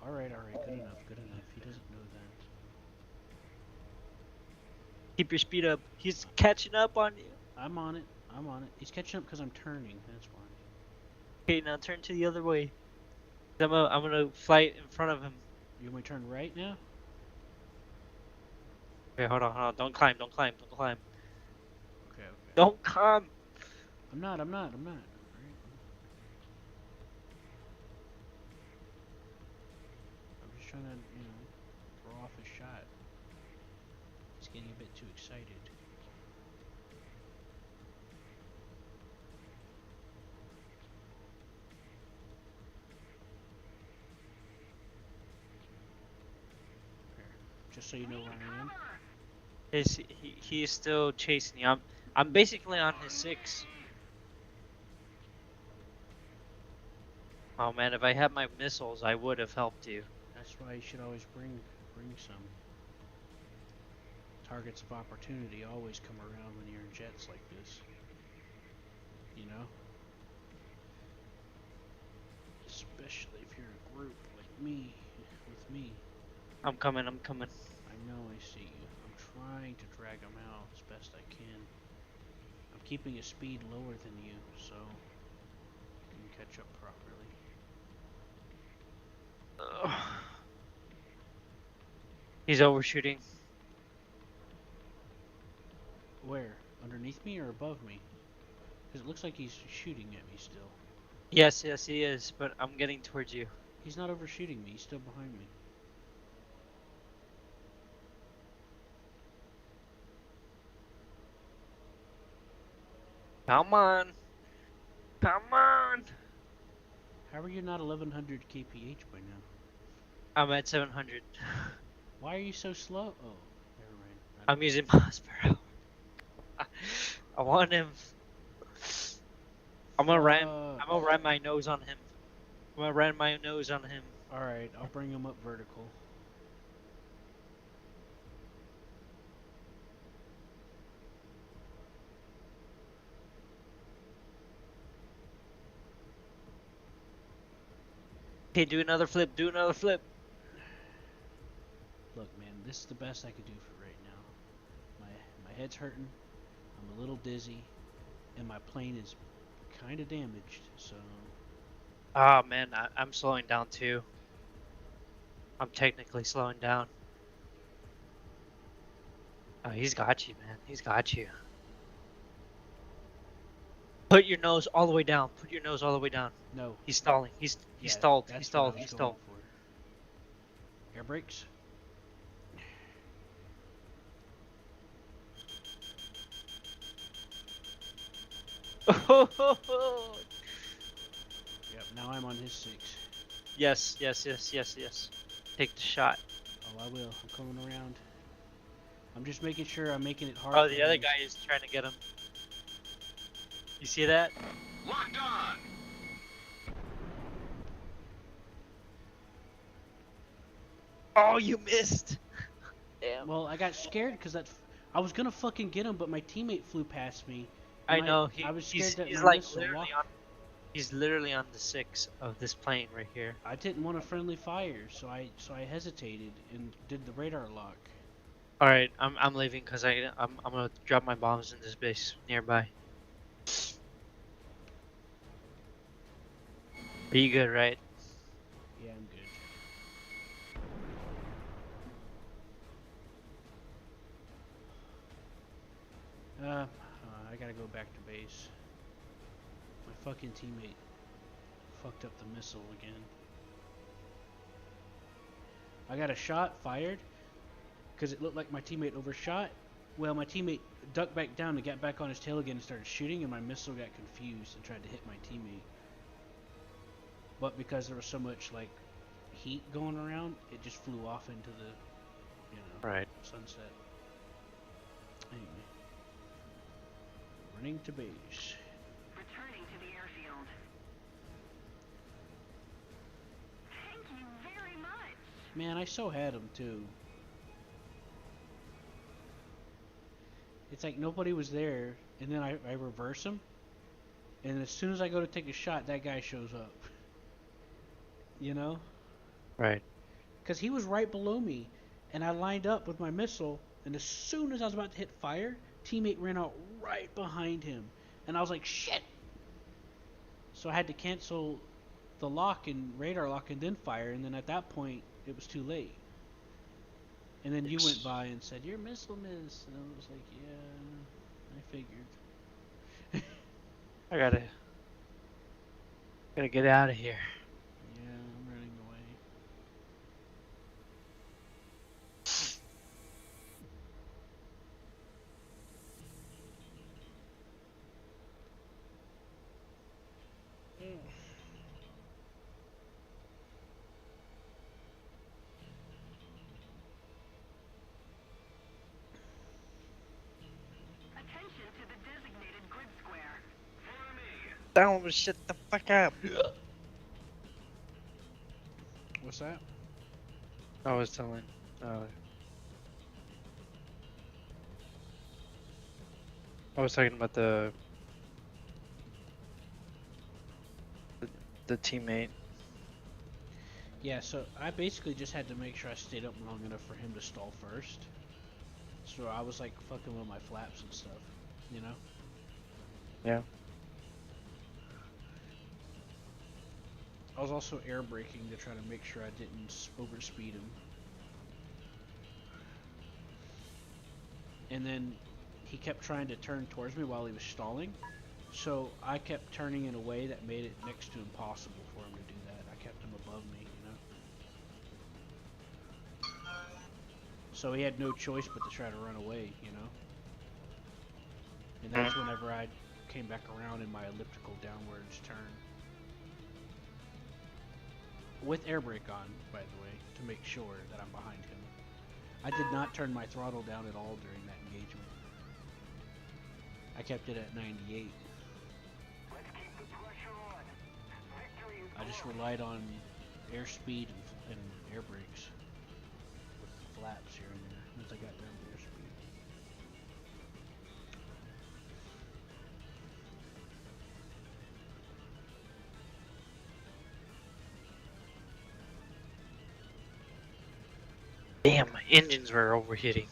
Alright, good enough, good enough. He doesn't know that. Keep your speed up. He's catching up on you. I'm on it. I'm on it. He's catching up because I'm turning. That's why. Okay, now turn to the other way. I'm gonna fly in front of him. You want me to turn right now? Okay, hold on, hold on. Don't climb. Don't climb. Don't climb. Okay, okay. Don't come. I'm not. Alright. I'm just trying to, throw off his shot. He's getting a bit too excited. Here, just so you know where I am. He is still chasing you. I'm basically on his 6. Oh man, if I had my missiles, I would have helped you. That's why you should always bring some. Targets of opportunity always come around when you're in jets like this. You know? Especially if you're a group like me, with me. I'm coming. I'm coming. I know I see you. I'm trying to drag him out as best I can. I'm keeping his speed lower than you, so you can catch up properly. He's overshooting. Where? Underneath me or above me? Because it looks like he's shooting at me still. Yes, yes, he is. But I'm getting towards you. He's not overshooting me. He's still behind me. Come on. Come on. How are you not 1100 kph by now? I'm at 700. Why are you so slow? Oh, never mind. I'm using miles per hour. I want him. I'm gonna ram my nose on him. I'm gonna ram my nose on him. Alright, I'll bring him up vertical. Okay, do another flip. Do another flip. Look, man, this is the best I could do for right now. My head's hurting. I'm a little dizzy, and my plane is kind of damaged. So Oh man, I'm slowing down too. I'm technically slowing down. Oh, he's got you, man. He's got you. Put your nose all the way down. Put your nose all the way down. no, He's stalling. He's yeah, stalled. that's He stalled. what I He was stalled. going for. Air brakes. Yep. Now I'm on his 6. Yes, yes, yes, yes, yes. Take the shot. Oh, I will. I'm coming around. I'm just making sure I'm making it hard. Oh, for the other him. guy is trying to get him. You see that? Locked on. Oh, you missed. Damn. Well, I got scared because I was gonna fucking get him, but my teammate flew past me. I and know. I was scared that he's my like missile literally on. He's literally on the 6 of this plane right here. I didn't want a friendly fire, so I hesitated and did the radar lock. All right, I'm leaving because I'm gonna drop my bombs in this base nearby. Are you good, right? Yeah, I'm good. I gotta go back to base. My fucking teammate fucked up the missile again. I got a shot fired because it looked like my teammate overshot, Well, my teammate ducked back down and got back on his tail again and started shooting, and my missile got confused and tried to hit my teammate. But because there was so much like heat going around, it just flew off into the, Right. sunset. Anyway, running to base. Returning to the airfield. Thank you very much. Man, I so had him too. It's like nobody was there, and then I reverse him, and as soon as I go to take a shot, that guy shows up. You know? Right. Because he was right below me, and I lined up with my missile, and as soon as I was about to hit fire, teammate ran out right behind him, and I was like, shit! So I had to cancel the lock and radar lock and then fire, and then at that point, it was too late. And then you went by and said, your missile missed, and I was like, yeah, I figured. I gotta get out of here. Yeah, I'm running away. Attention to the designated grid square. For me. Don't shut the fuck up. What's that? I was telling. I was talking about the teammate. Yeah, so I basically just had to make sure I stayed up long enough for him to stall first. So I was like fucking with my flaps and stuff, you know? Yeah. I was also air braking to try to make sure I didn't overspeed him. And then he kept trying to turn towards me while he was stalling. So I kept turning in a way that made it next to impossible for him to do that. I kept him above me, you know? So he had no choice but to try to run away, you know? And that's whenever I came back around in my elliptical downwards turn. With air brake on, by the way, to make sure that I'm behind him. I did not turn my throttle down at all during that engagement. I kept it at 98. Let's keep the pressure on. Victory is I just relied on airspeed and air brakes with flaps here and there once I got down to airspeed. Damn, my engines were overheating.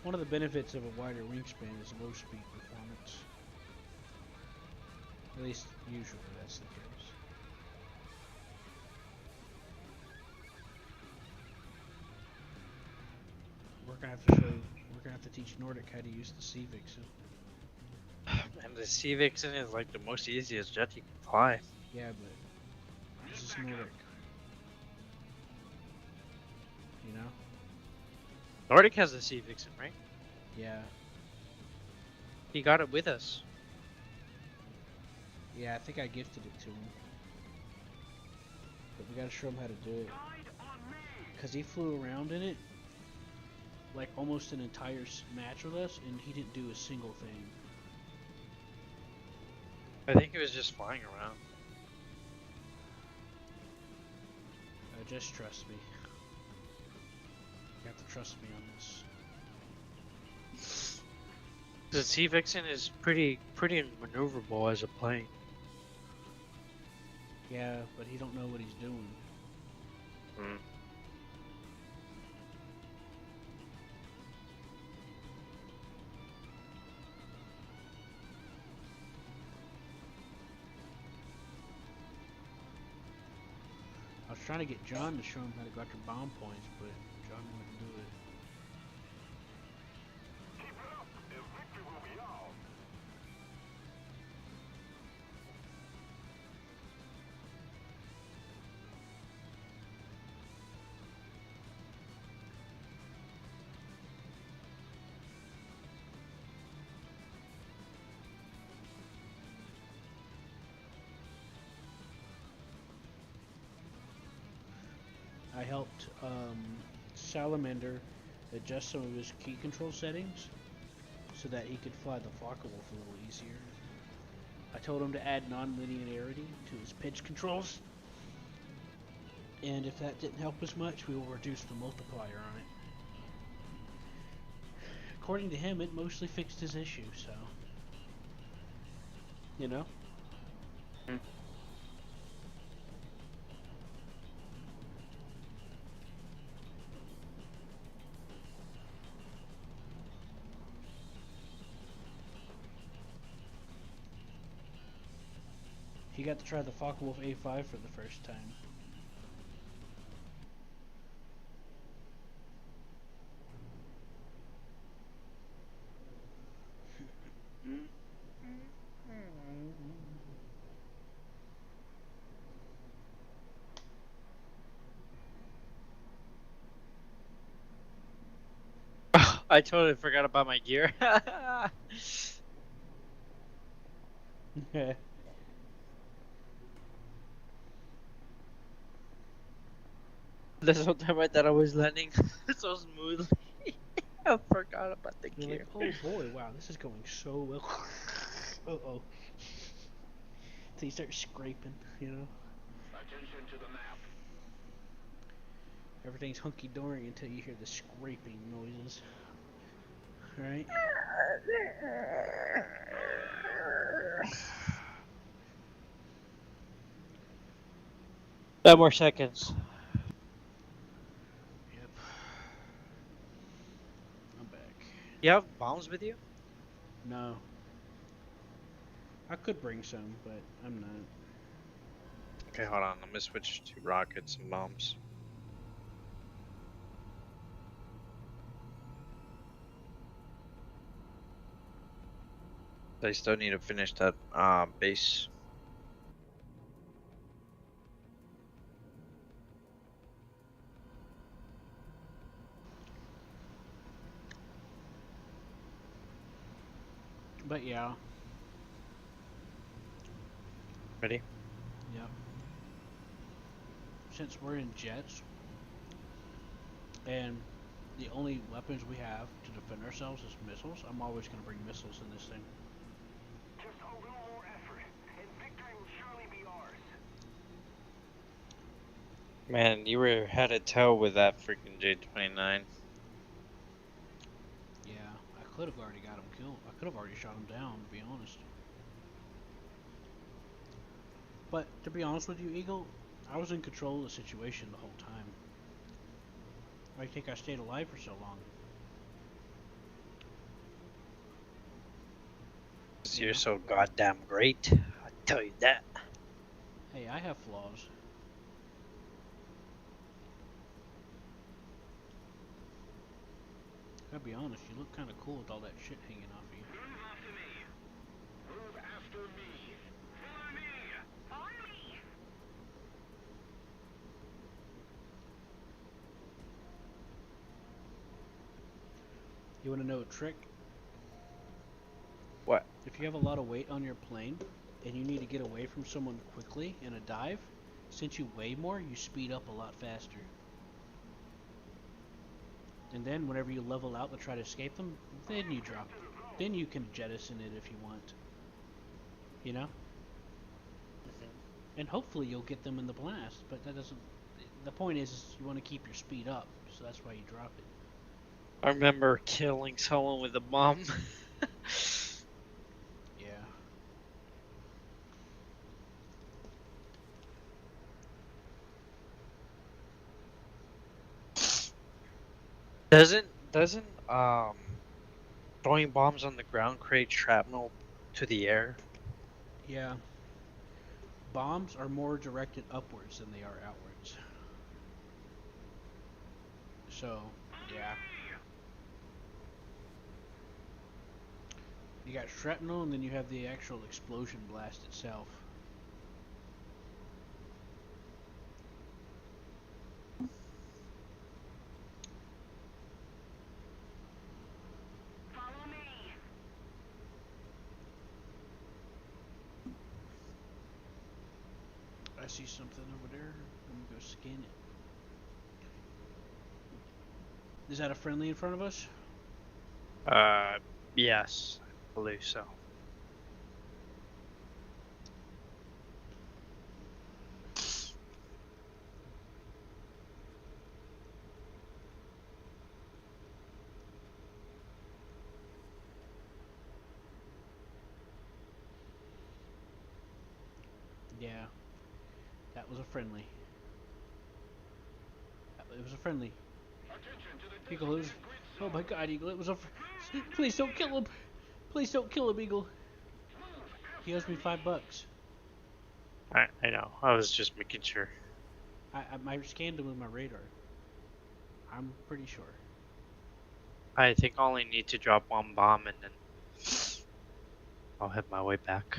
One of the benefits of a wider wingspan is low speed performance. At least usually that's the case. We're gonna have to teach Nordic how to use the Sea Vixen. And the Sea Vixen is like the most easiest jet you can fly. Yeah, but this is Nordic. You know? Nordic has the Sea Vixen, right? Yeah. He got it with us. Yeah, I think I gifted it to him. But we gotta show him how to do it. guide on me. Because he flew around in it like almost an entire match with us, and he didn't do a single thing. I think he was just flying around. Just trust me. You have to trust me on this. The Sea Vixen is pretty maneuverable as a plane. Yeah, but he don't know what he's doing. I was trying to get John to show him how to go after bomb points, but John wouldn't do it. Keep it up, and victory will be ours. I helped Salamander adjust some of his key control settings so that he could fly the Focke-Wulf a little easier. I told him to add non-linearity to his pitch controls, and if that didn't help as much, we will reduce the multiplier on it. According to him, it mostly fixed his issue, so... You know? He got to try the Focke-Wulf A5 for the first time. I totally forgot about my gear. This whole time I thought I was landing so smoothly. I forgot about the You're gear. like, oh boy, wow, this is going so well. Uh-oh. So you start scraping, you know? Attention to the map. Everything's hunky-dory until you hear the scraping noises. Right? 5 more seconds. Yep. I'm back. You have bombs with you? No. I could bring some, but I'm not. Okay, hold on. Let me switch to rockets and bombs. I still need to finish that base. But yeah. Ready? Yep. Since we're in jets, and the only weapons we have to defend ourselves is missiles, I'm always going to bring missiles in this thing. Just a little more effort, and victory will surely be ours. Man, you were head to toe with that freaking J-29. Yeah, I could have already got him killed. I could have already shot him down, to be honest. But, to be honest with you, Eagle, I was in control of the situation the whole time. Why do you think I stayed alive for so long? 'Cause you're so goddamn great. I tell you that. Hey, I have flaws. Gotta be honest, you look kinda cool with all that shit hanging off you. Move after me. Move after me. Follow me. Follow me. You wanna know a trick? What? If you have a lot of weight on your plane, and you need to get away from someone quickly in a dive, since you weigh more, you speed up a lot faster. And then whenever you level out to try to escape them, then you drop it. Then you can jettison it if you want. You know? And hopefully you'll get them in the blast, but that doesn't... The point is you want to keep your speed up, so that's why you drop it. I remember killing someone with a bomb. Yeah. Doesn't throwing bombs on the ground create shrapnel to the air? Yeah. Bombs are more directed upwards than they are outwards. So, yeah. You got shrapnel, and then you have the actual explosion blast itself. Follow me. I see something over there. Let me go scan it. Is that a friendly in front of us? Yes, I believe so. Yeah. That was a friendly. It was a friendly. Attention to the Eagle, it was... designated grid Oh zone. my god, Eagle, it was a... Please don't kill him! Please don't kill him, Eagle. Move He owes me $5. I know. I was just making sure. I scanned him with my radar. I'm pretty sure. I think I only need to drop one bomb and then I'll head my way back.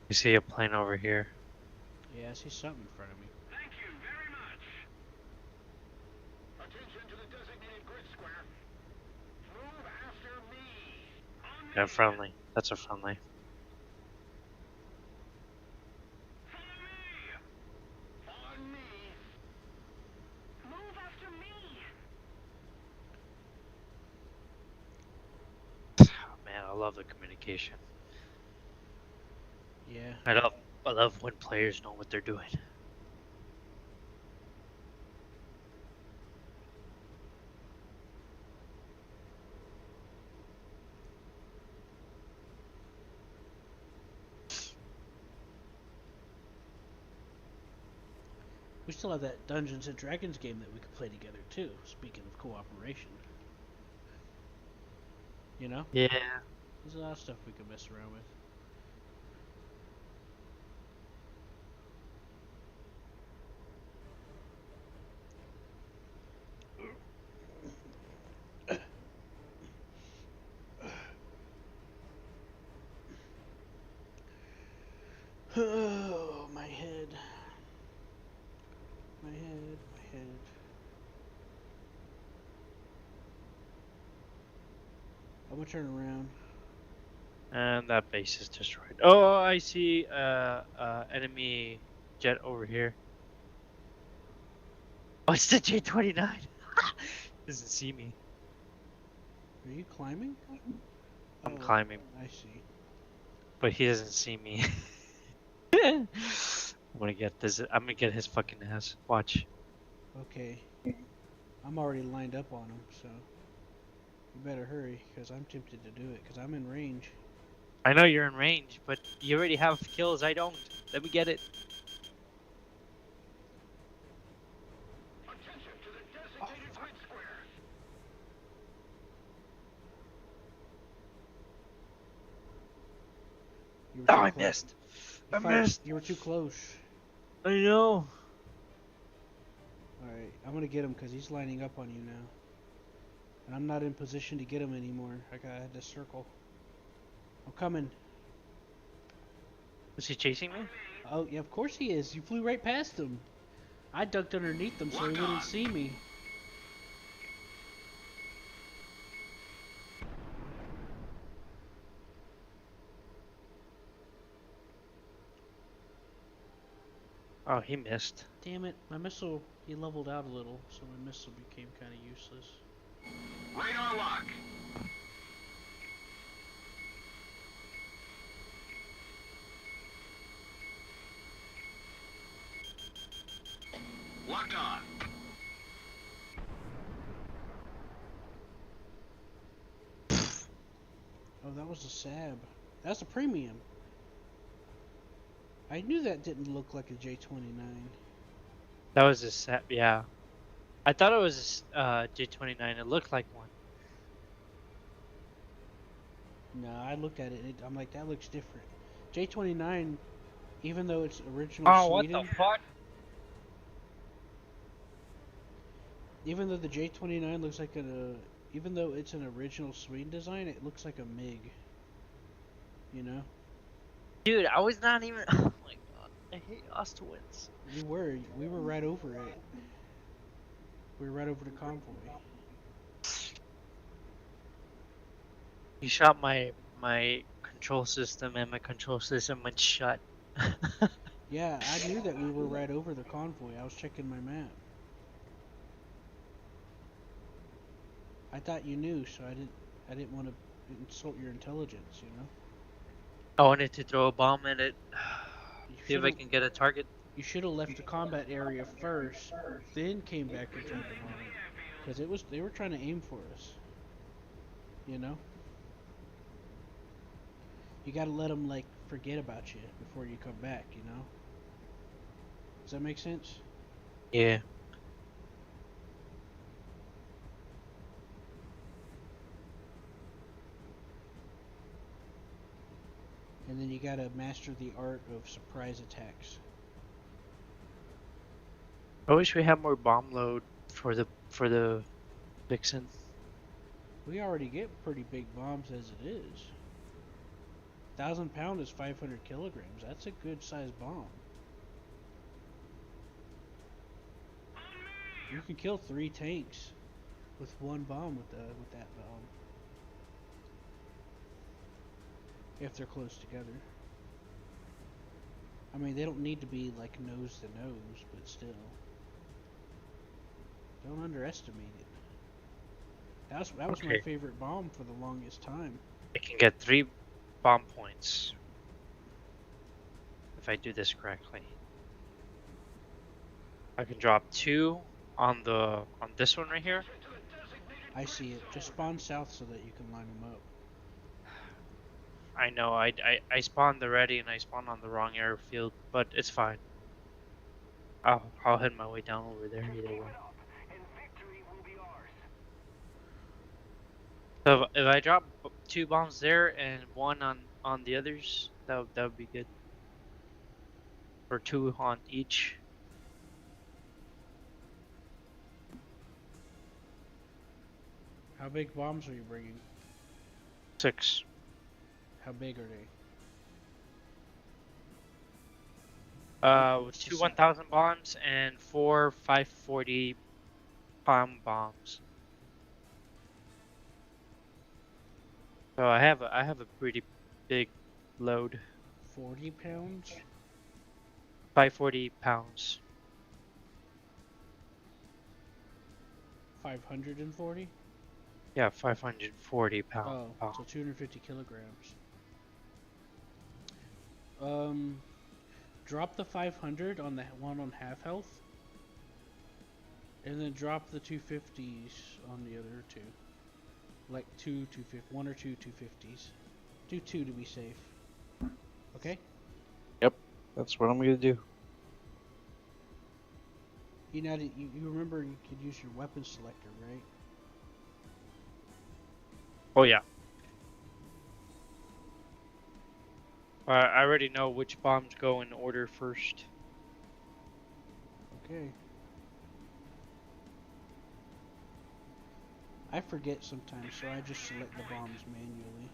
You see a plane over here? Yeah, I see something in front of me. Thank you very much. Attention to the designated grid square. Move after me. On me. Yeah, friendly. That's a friendly. Follow me. On me. Move after me. Oh, man, I love the communication. Yeah. I love when players know what they're doing. We still have that Dungeons and Dragons game that we could play together too. Speaking of cooperation, you know, Yeah. there's a lot of stuff we could mess around with. Oh, my head. My head, my head. I'm gonna turn around. And that base is destroyed. Oh, I see enemy jet over here. Oh, it's the J-29. Doesn't see me. Are you climbing? I'm climbing, I see. but he doesn't see me. I'm gonna get this. I'm gonna get his fucking ass. Watch. Okay. I'm already lined up on him, so you better hurry, because I'm tempted to do it, because I'm in range. I know you're in range, but you already have kills. I don't. Let me get it. Attention to the designated grid square. You were Oh, too I close. missed. I Fire- missed. You were too close. I know. Alright, I'm gonna get him because he's lining up on you now. And I'm not in position to get him anymore. I had to circle. I'm coming. Was he chasing me? Oh, yeah, of course he is. You flew right past him. I ducked underneath him so he Lock wouldn't on. see me. Oh, he missed. Damn it, my missile, he leveled out a little, so my missile became kind of useless. Radar lock. Locked on. Oh, that was a Sab. That's a premium. I knew that didn't look like a J29. That was a set. Yeah. I thought it was J-29. It looked like one. No, I looked at it, I'm like, that looks different. J29, even though it's original Oh, what Sweden, the fuck? Even though the J-29 looks like even though it's an original Sweden design, it looks like a MiG. You know? Dude, I was not even. Oh my god, I hate Ostwitz. We were right over it. We were right over the convoy. You shot my control system, and my control system went shut. Yeah, I knew that we were right over the convoy. I was checking my map. I thought you knew, so I didn't want to insult your intelligence, you know? I wanted to throw a bomb at it. You See if should I have can get a target. you should have left the combat area first, then came back and tried to bomb it. Cuz they were trying to aim for us. You know? You got to let them like forget about you before you come back, you know? Does that make sense? Yeah. And then you got to master the art of surprise attacks. I wish we had more bomb load for the Vixen. We already get pretty big bombs as it is. 1,000 pound is 500 kilograms. That's a good sized bomb. You can kill 3 tanks with one bomb with that bomb. If they're close together. I mean, they don't need to be like nose to nose, but still. Don't underestimate it. That was my Okay. favorite bomb for the longest time. I can get 3 bomb points if I do this correctly. I can drop 2 on this one right here. I see it. Just spawn south so that you can line them up. I know I spawned already and I spawned on the wrong airfield, but it's fine. I'll head my way down over there either way. So if I drop 2 bombs there and 1 on the others, that would be good. Or 2 on each. How big bombs are you bringing? 6. How big are they? What's the 2 size? 1,000 bombs and 4 540 pound bombs. So I have a pretty big load. 40 pounds? 540 pounds. 540? Yeah, 540 pound. Oh, so 250 kilograms. Drop the 500 on the one on half health. And then drop the 250s on the other 2. Like 1 or 2 250s. Do 2 to be safe. Okay? That's what I'm gonna do. You know, you remember you could use your weapon selector, right? Oh yeah. I already know which bombs go in order first. Okay. I forget sometimes, so I just select the bombs manually.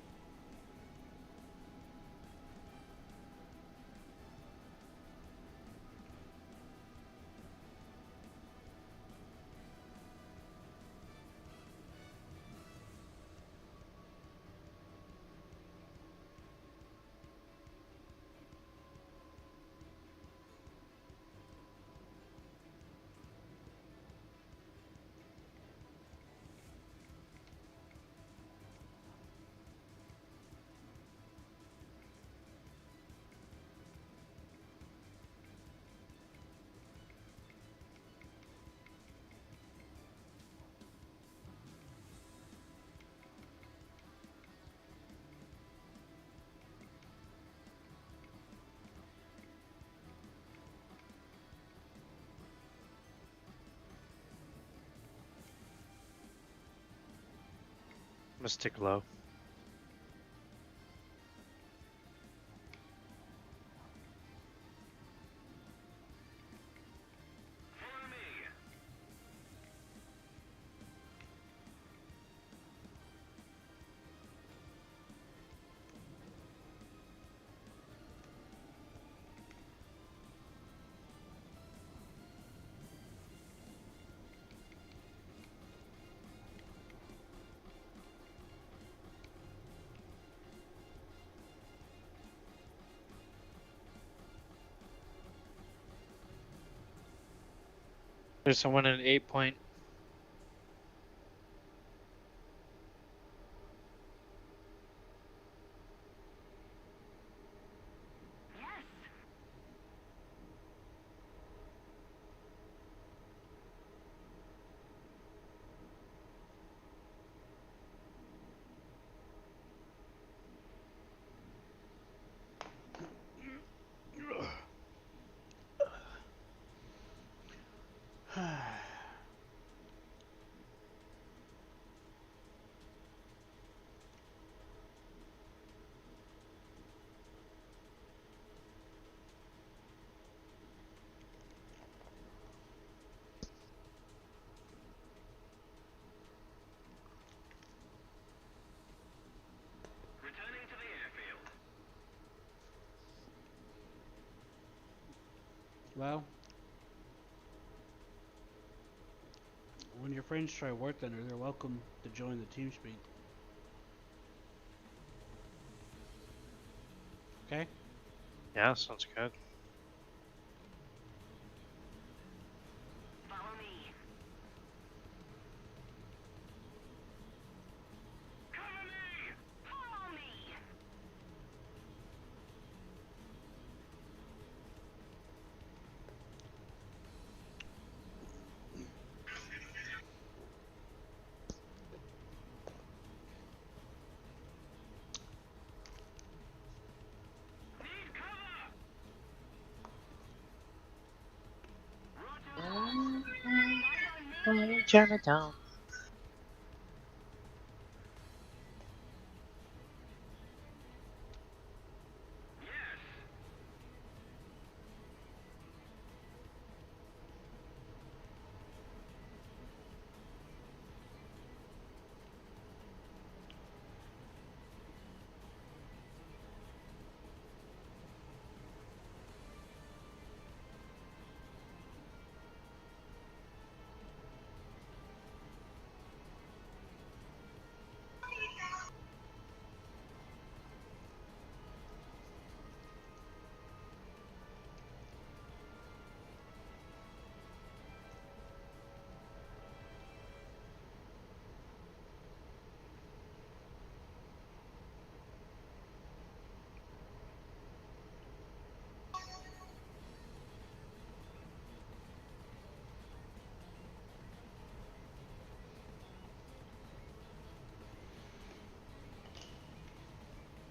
I'm gonna stick low. There's someone at 8 point. Yes. Returning to the airfield. Well, when your friends try work under, they're welcome to join the team speak. Okay? Yeah, sounds good. Follow me. Cover me. Follow me. Need cover. Roger that. Chinatown. Yes.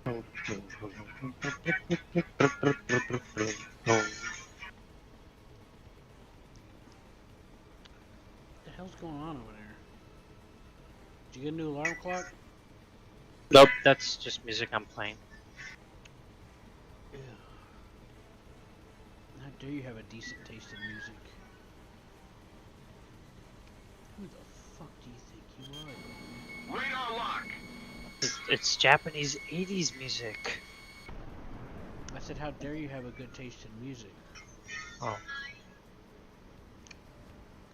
What the hell's going on over there? Did you get a new alarm clock? Nope, that's just music I'm playing. Yeah. How dare you have a decent taste in music? Who the fuck do you think you are? Radar lock. It's Japanese 80s music. I said, how dare you have a good taste in music? Oh.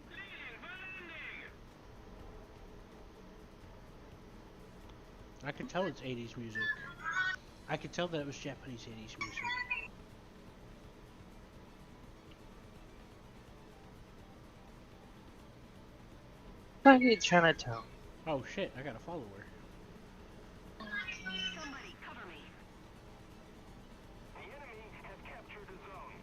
Leading for landing. I could tell it's 80s music. I could tell that it was Japanese 80s music. I need Chinatown. Oh shit, I got a follower. Somebody cover me. The enemy has captured the zone.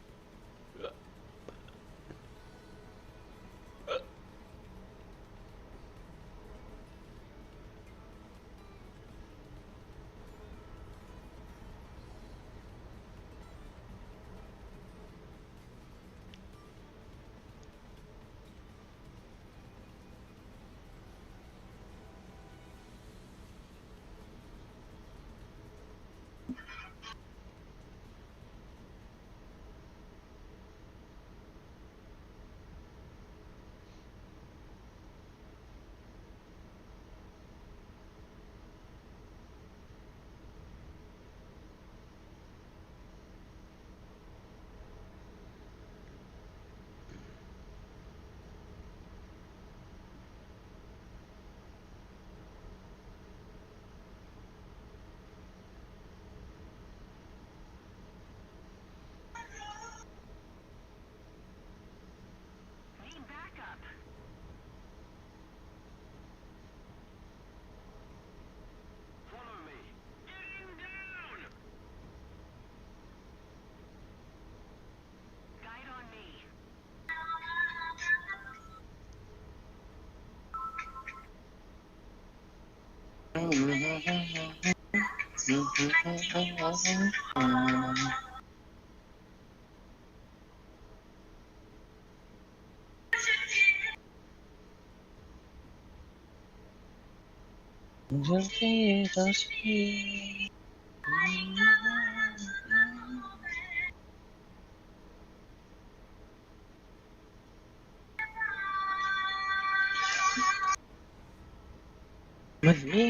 With me.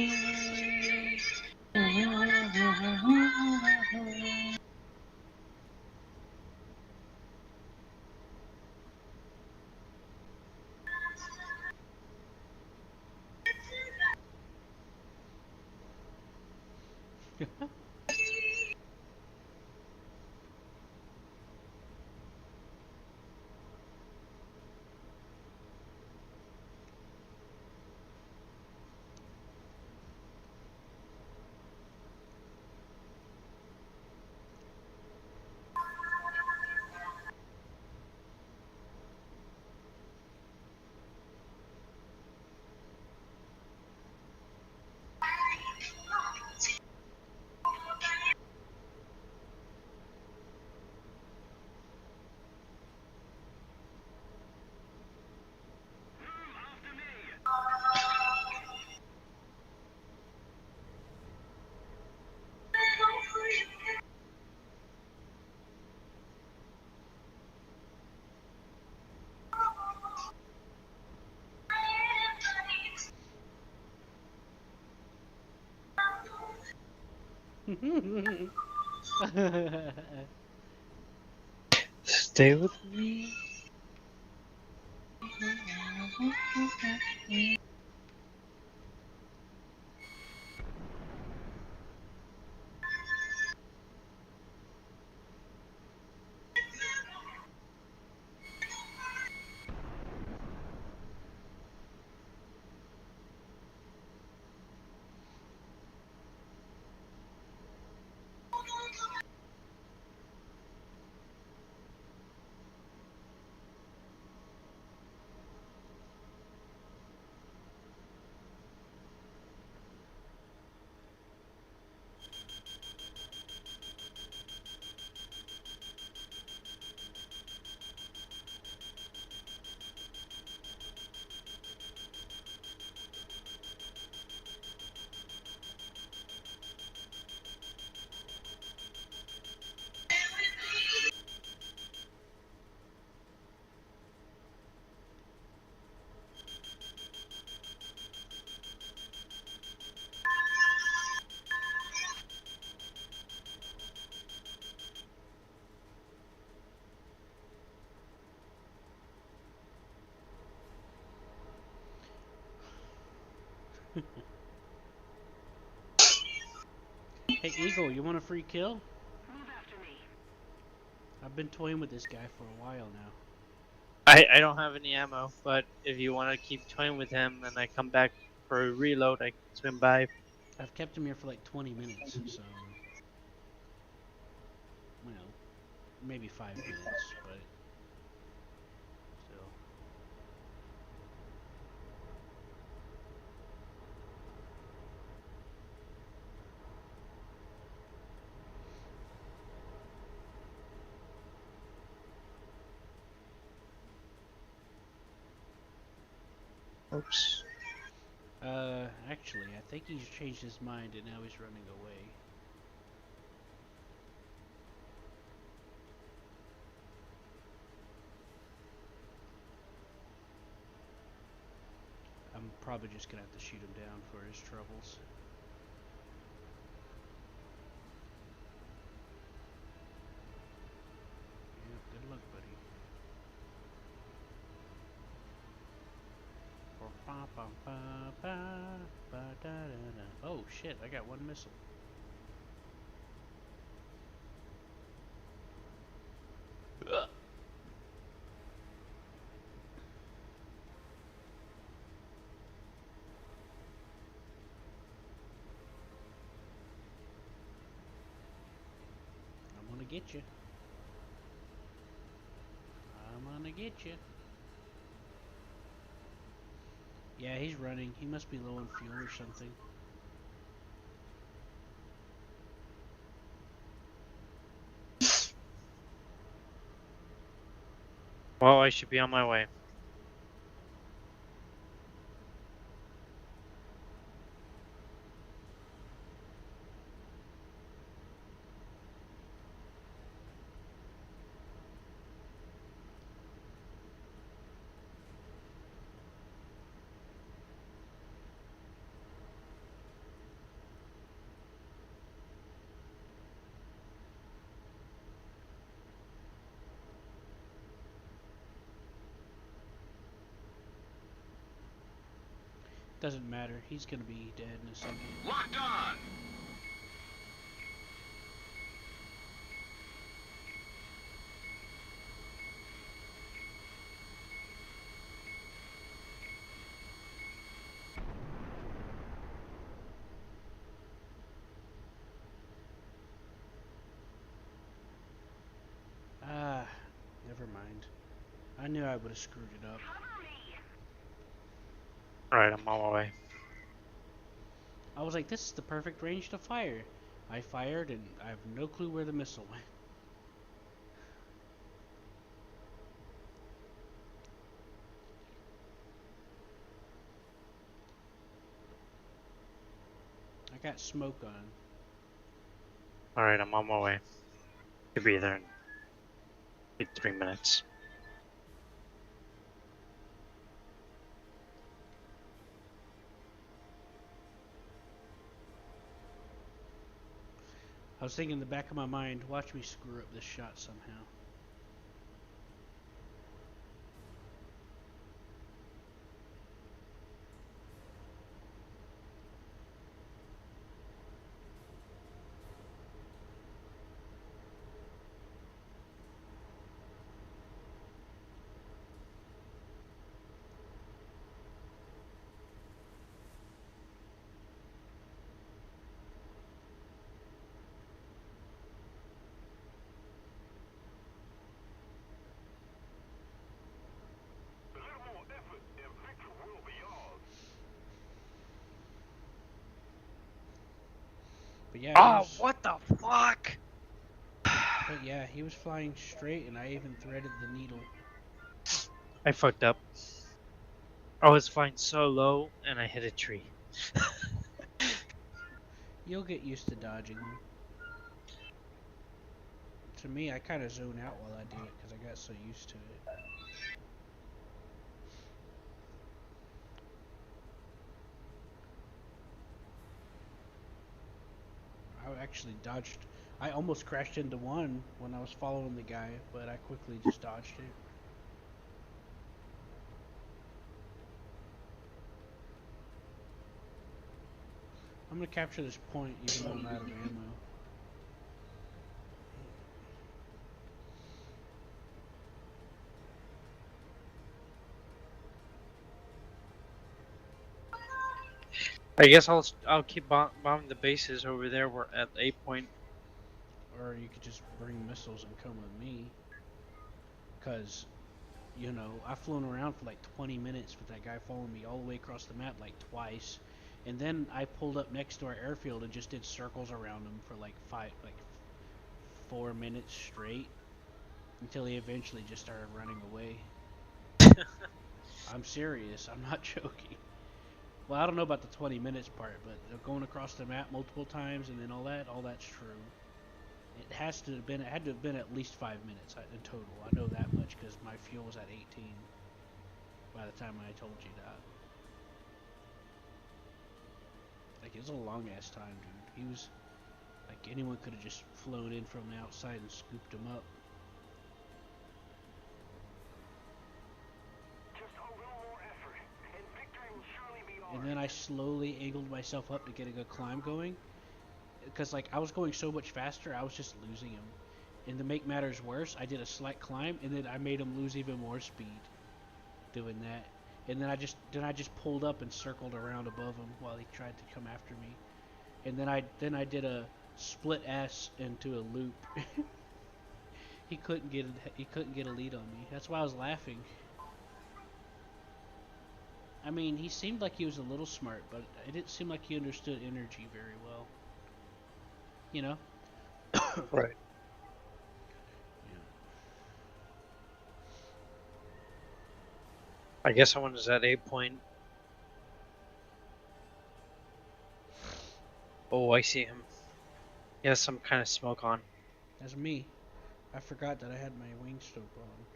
Stay with me. Hey Eagle, you want a free kill? Move after me. I've been toying with this guy for a while now. I don't have any ammo, but if you want to keep toying with him and I come back for a reload, I can swim by. I've kept him here for like 20 minutes, so well, maybe 5 minutes, but still. Oops. Actually, I think he's changed his mind and now he's running away. I'm probably just gonna have to shoot him down for his troubles. Yeah, good luck, buddy. Oh shit, I got one missile. I'm gonna get you. I'm gonna get you. Yeah, he's running. He must be low on fuel or something. Well, I should be on my way. Doesn't matter. He's gonna be dead in a second. Locked on! Ah, never mind. I knew I would have screwed it up. Alright, I'm on my way. I was like, this is the perfect range to fire. I fired, and I have no clue where the missile went. I got smoke on. Alright, I'm on my way. Could be there in 3 minutes. I was thinking in the back of my mind, watch me screw up this shot somehow. A little more effort and victory will be yours. But yeah, Oh, what the fuck? but yeah, he was flying straight, and I even threaded the needle. I fucked up. I was flying so low and I hit a tree. You'll get used to dodging them. To me, I kind of zone out while I do it because I got so used to it. I actually dodged. I almost crashed into one when I was following the guy, but I quickly just dodged it. I'm gonna capture this point even though I'm out of ammo. I guess I'll keep bombing the bases over there. We're at A point. Or you could just bring missiles and come with me. Cause, you know, I've flown around for like 20 minutes with that guy following me all the way across the map like twice. And then I pulled up next to our airfield and just did circles around him for like 4 minutes straight. Until he eventually just started running away. I'm serious, I'm not joking. Well, I don't know about the 20 minutes part, but going across the map multiple times and then all that's true. It had to have been at least 5 minutes in total. I know that much because my fuel was at 18 by the time I told you that. Like, it was a long ass time, dude. He was like, anyone could have just flown in from the outside and scooped him up. Just a little more effort, and victory will surely be yours. And then I slowly angled myself up to get a good climb going. Because, like, I was going so much faster, I was just losing him. And to make matters worse, I did a slight climb, and then I made him lose even more speed doing that. And then I just pulled up and circled around above him while he tried to come after me. And then I did a split S into a loop. he couldn't get a lead on me. That's why I was laughing. I mean, he seemed like he was a little smart, but it didn't seem like he understood energy very well. You know? Right. Yeah. I guess someone is at 8 point. Oh, I see him. He has some kind of smoke on. That's me. I forgot that I had my wing stoke on.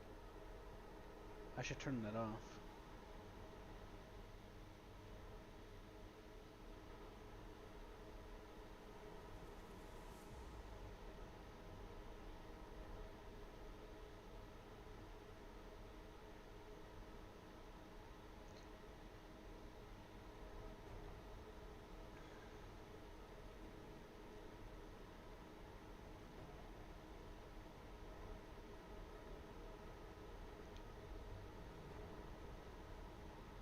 I should turn that off.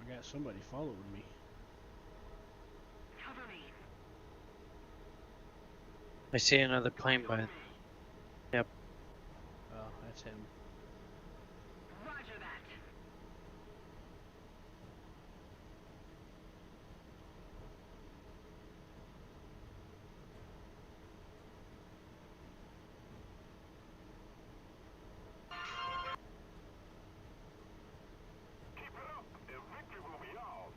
I got somebody following me. Cover me. I see another plane, but Oh, that's him. Roger that. Keep it up, and victory will be ours.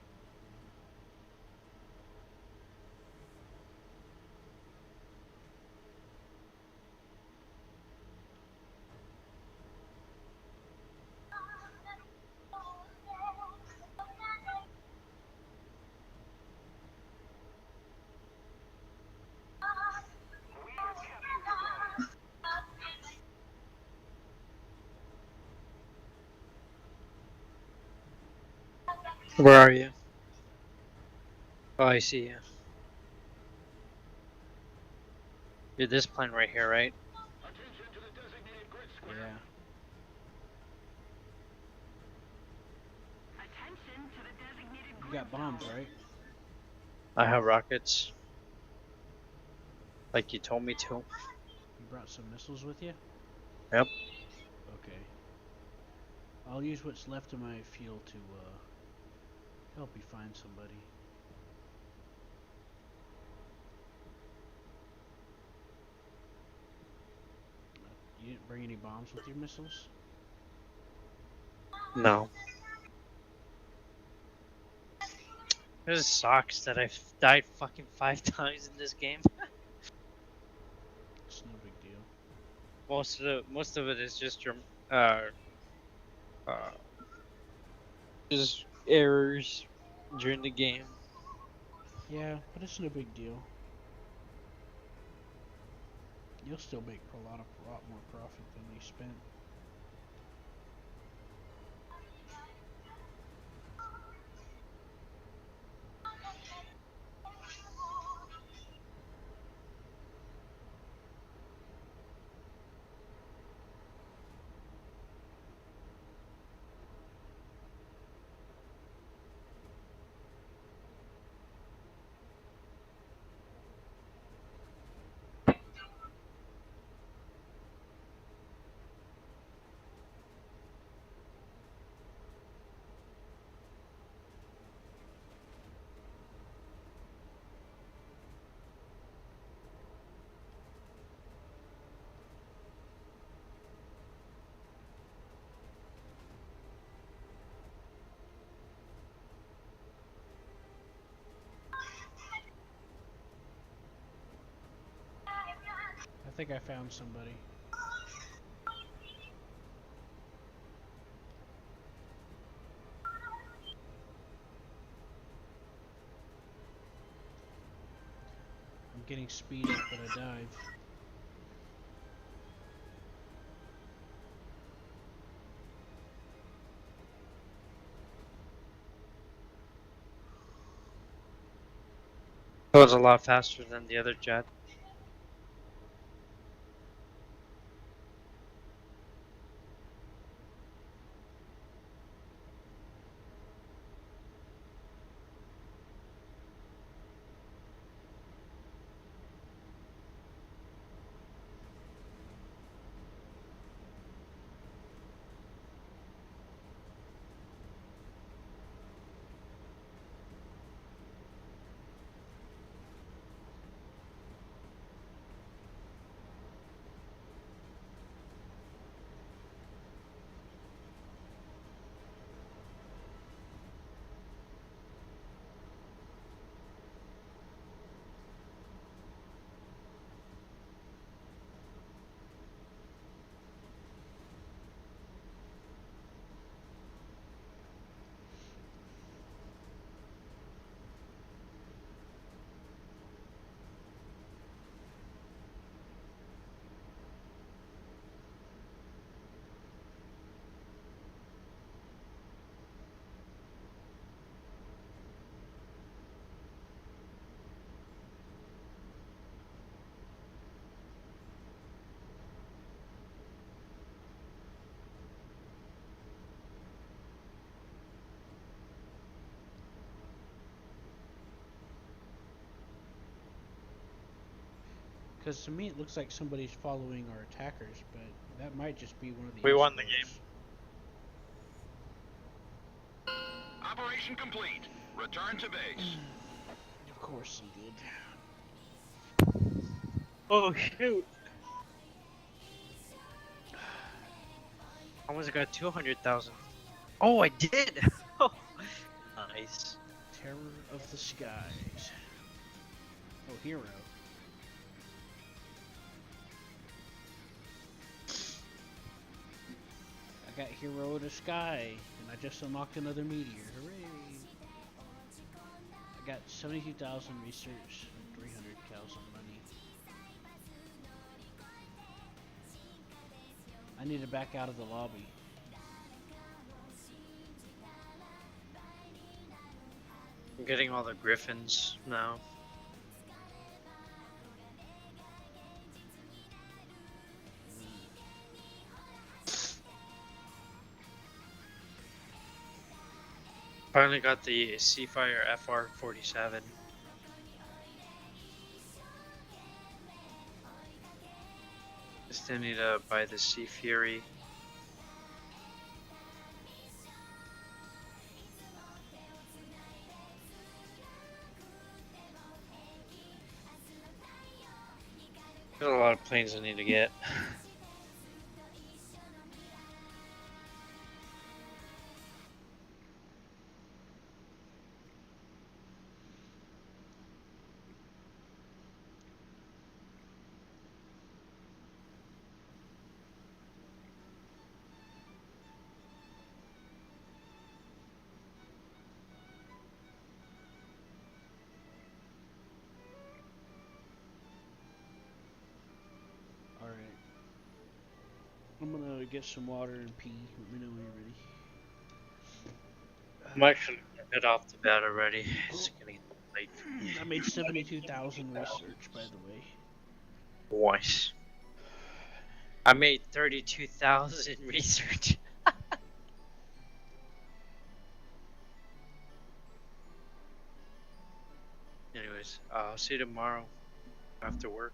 We have captured Sharage. where are you? Oh, I see you. You're this plane right here, right? Attention to the designated grid square. Yeah. Attention to the designated You grid got bombs, zone. right? I have rockets, like you told me to. You brought some missiles with you? Yep. Okay. I'll use what's left of my fuel to help you find somebody. You didn't bring any bombs with your missiles? No. It just sucks that I've died fucking 5 times in this game. It's no big deal. Most of it is just your uh uh just errors during the game. Yeah, but it's no big deal. You'll still make a lot more profit than you spent. I think I found somebody. I'm getting speed up, but I dive. It was a lot faster than the other jet. Because to me it looks like somebody's following our attackers, but that might just be one of the We won the escorts. Operation complete. Return to base. Of course, I'm good. Oh shoot! I almost got 200,000. Oh, I did. Oh, nice. Terror of the skies. Oh, hero. I got hero of the sky, and I just unlocked another meteor. Hooray! I got 72,000 research and 300,000 money. I need to back out of the lobby. I'm getting all the griffins now. Finally got the Seafire FR-47. Still need to buy the Sea Fury. There's a lot of planes I need to get. Alright. I'm gonna get some water and pee. Let me know when you're ready. I'm actually gonna head off the bat already. It's getting late for me. I made 72,000 research, by the way. Twice. I made 32,000 research. Anyways, I'll see you tomorrow after work.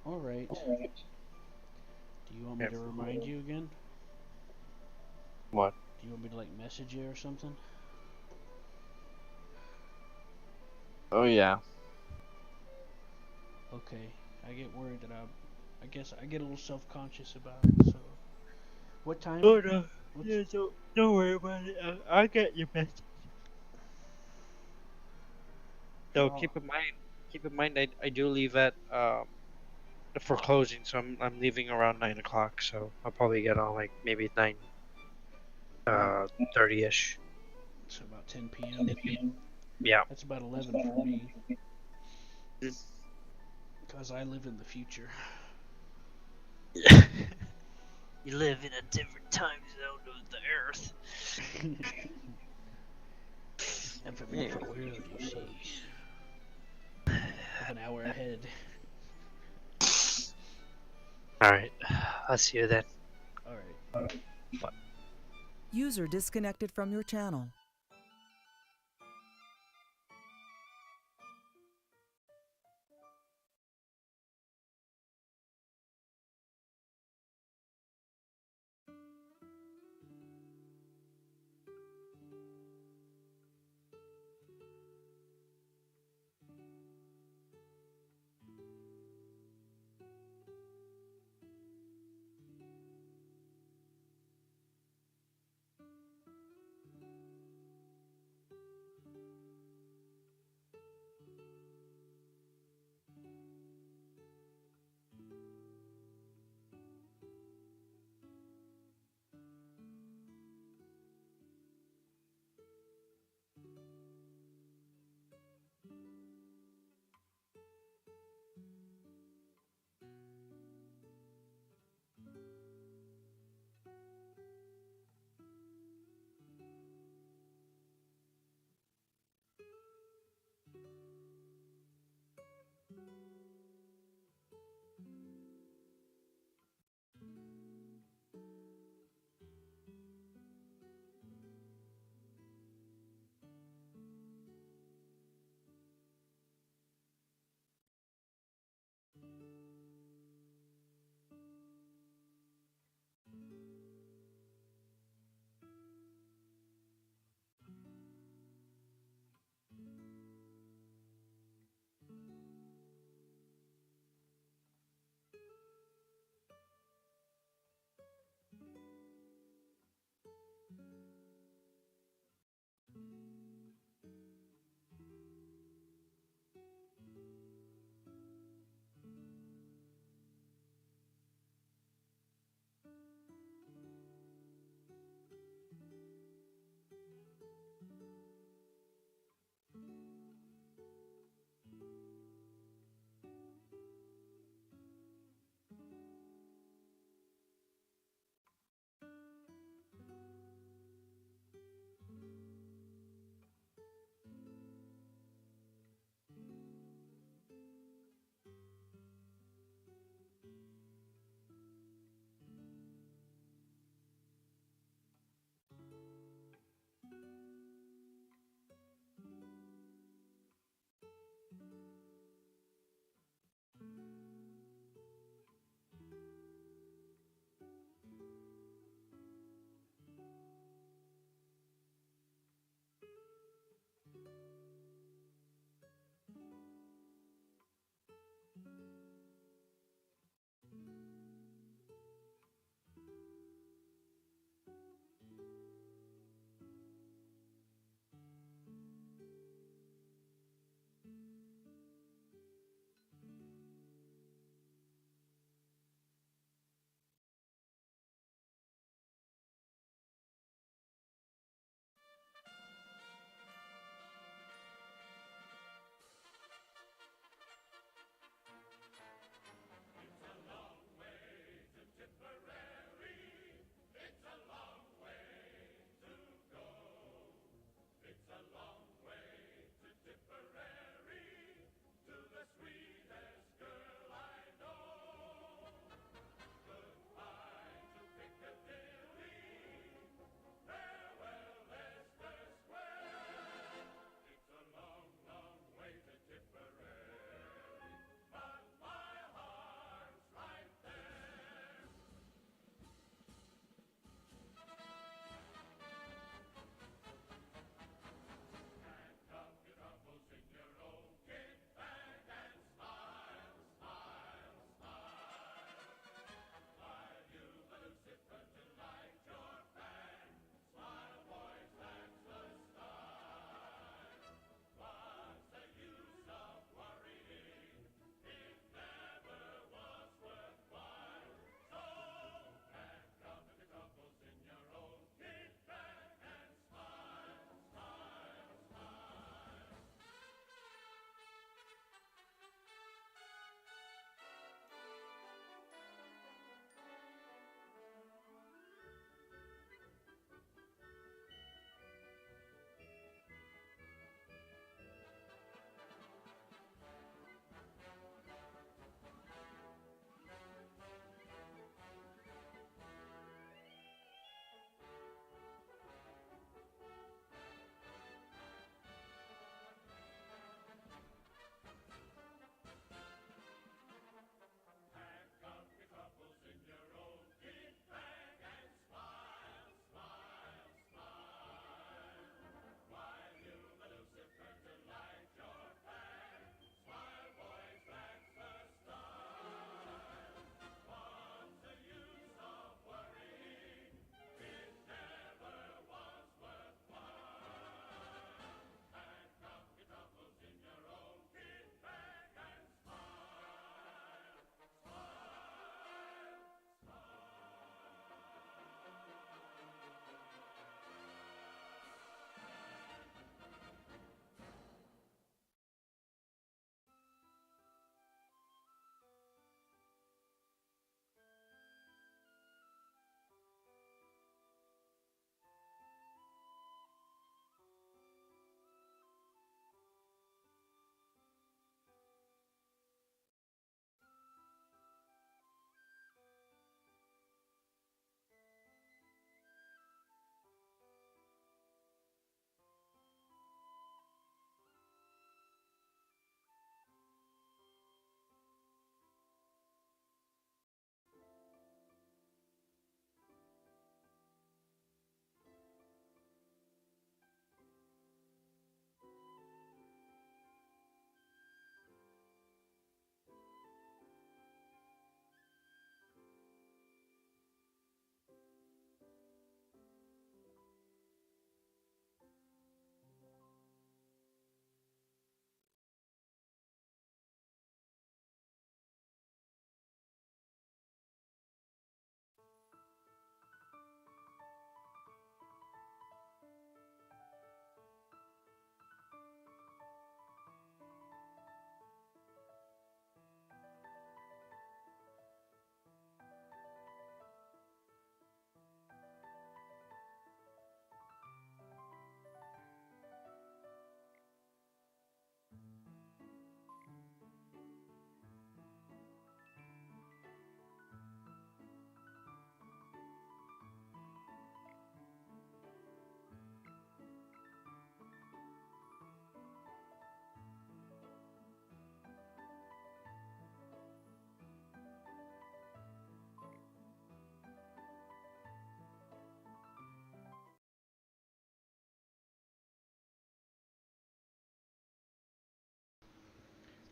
Alright. Do you want me to remind you again? What? Do you want me to, like, message you or something? Oh yeah. Okay. I get worried that I guess I get a little self-conscious about it, so... What time? Oh no, What's- yeah, don't worry about it. I'll get your message. So Oh. keep in mind, I do leave at for closing, so I'm leaving around 9 o'clock. So I'll probably get on like maybe 9:30ish. So about 10 p.m. Yeah. That's about 11 for me. Mm. Because I live in the future. You live in a different time zone of the Earth. I'm from a different world, you see. Of an hour ahead. Alright, I'll see you then. Alright. User disconnected from your channel.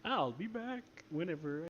I'll be back whenever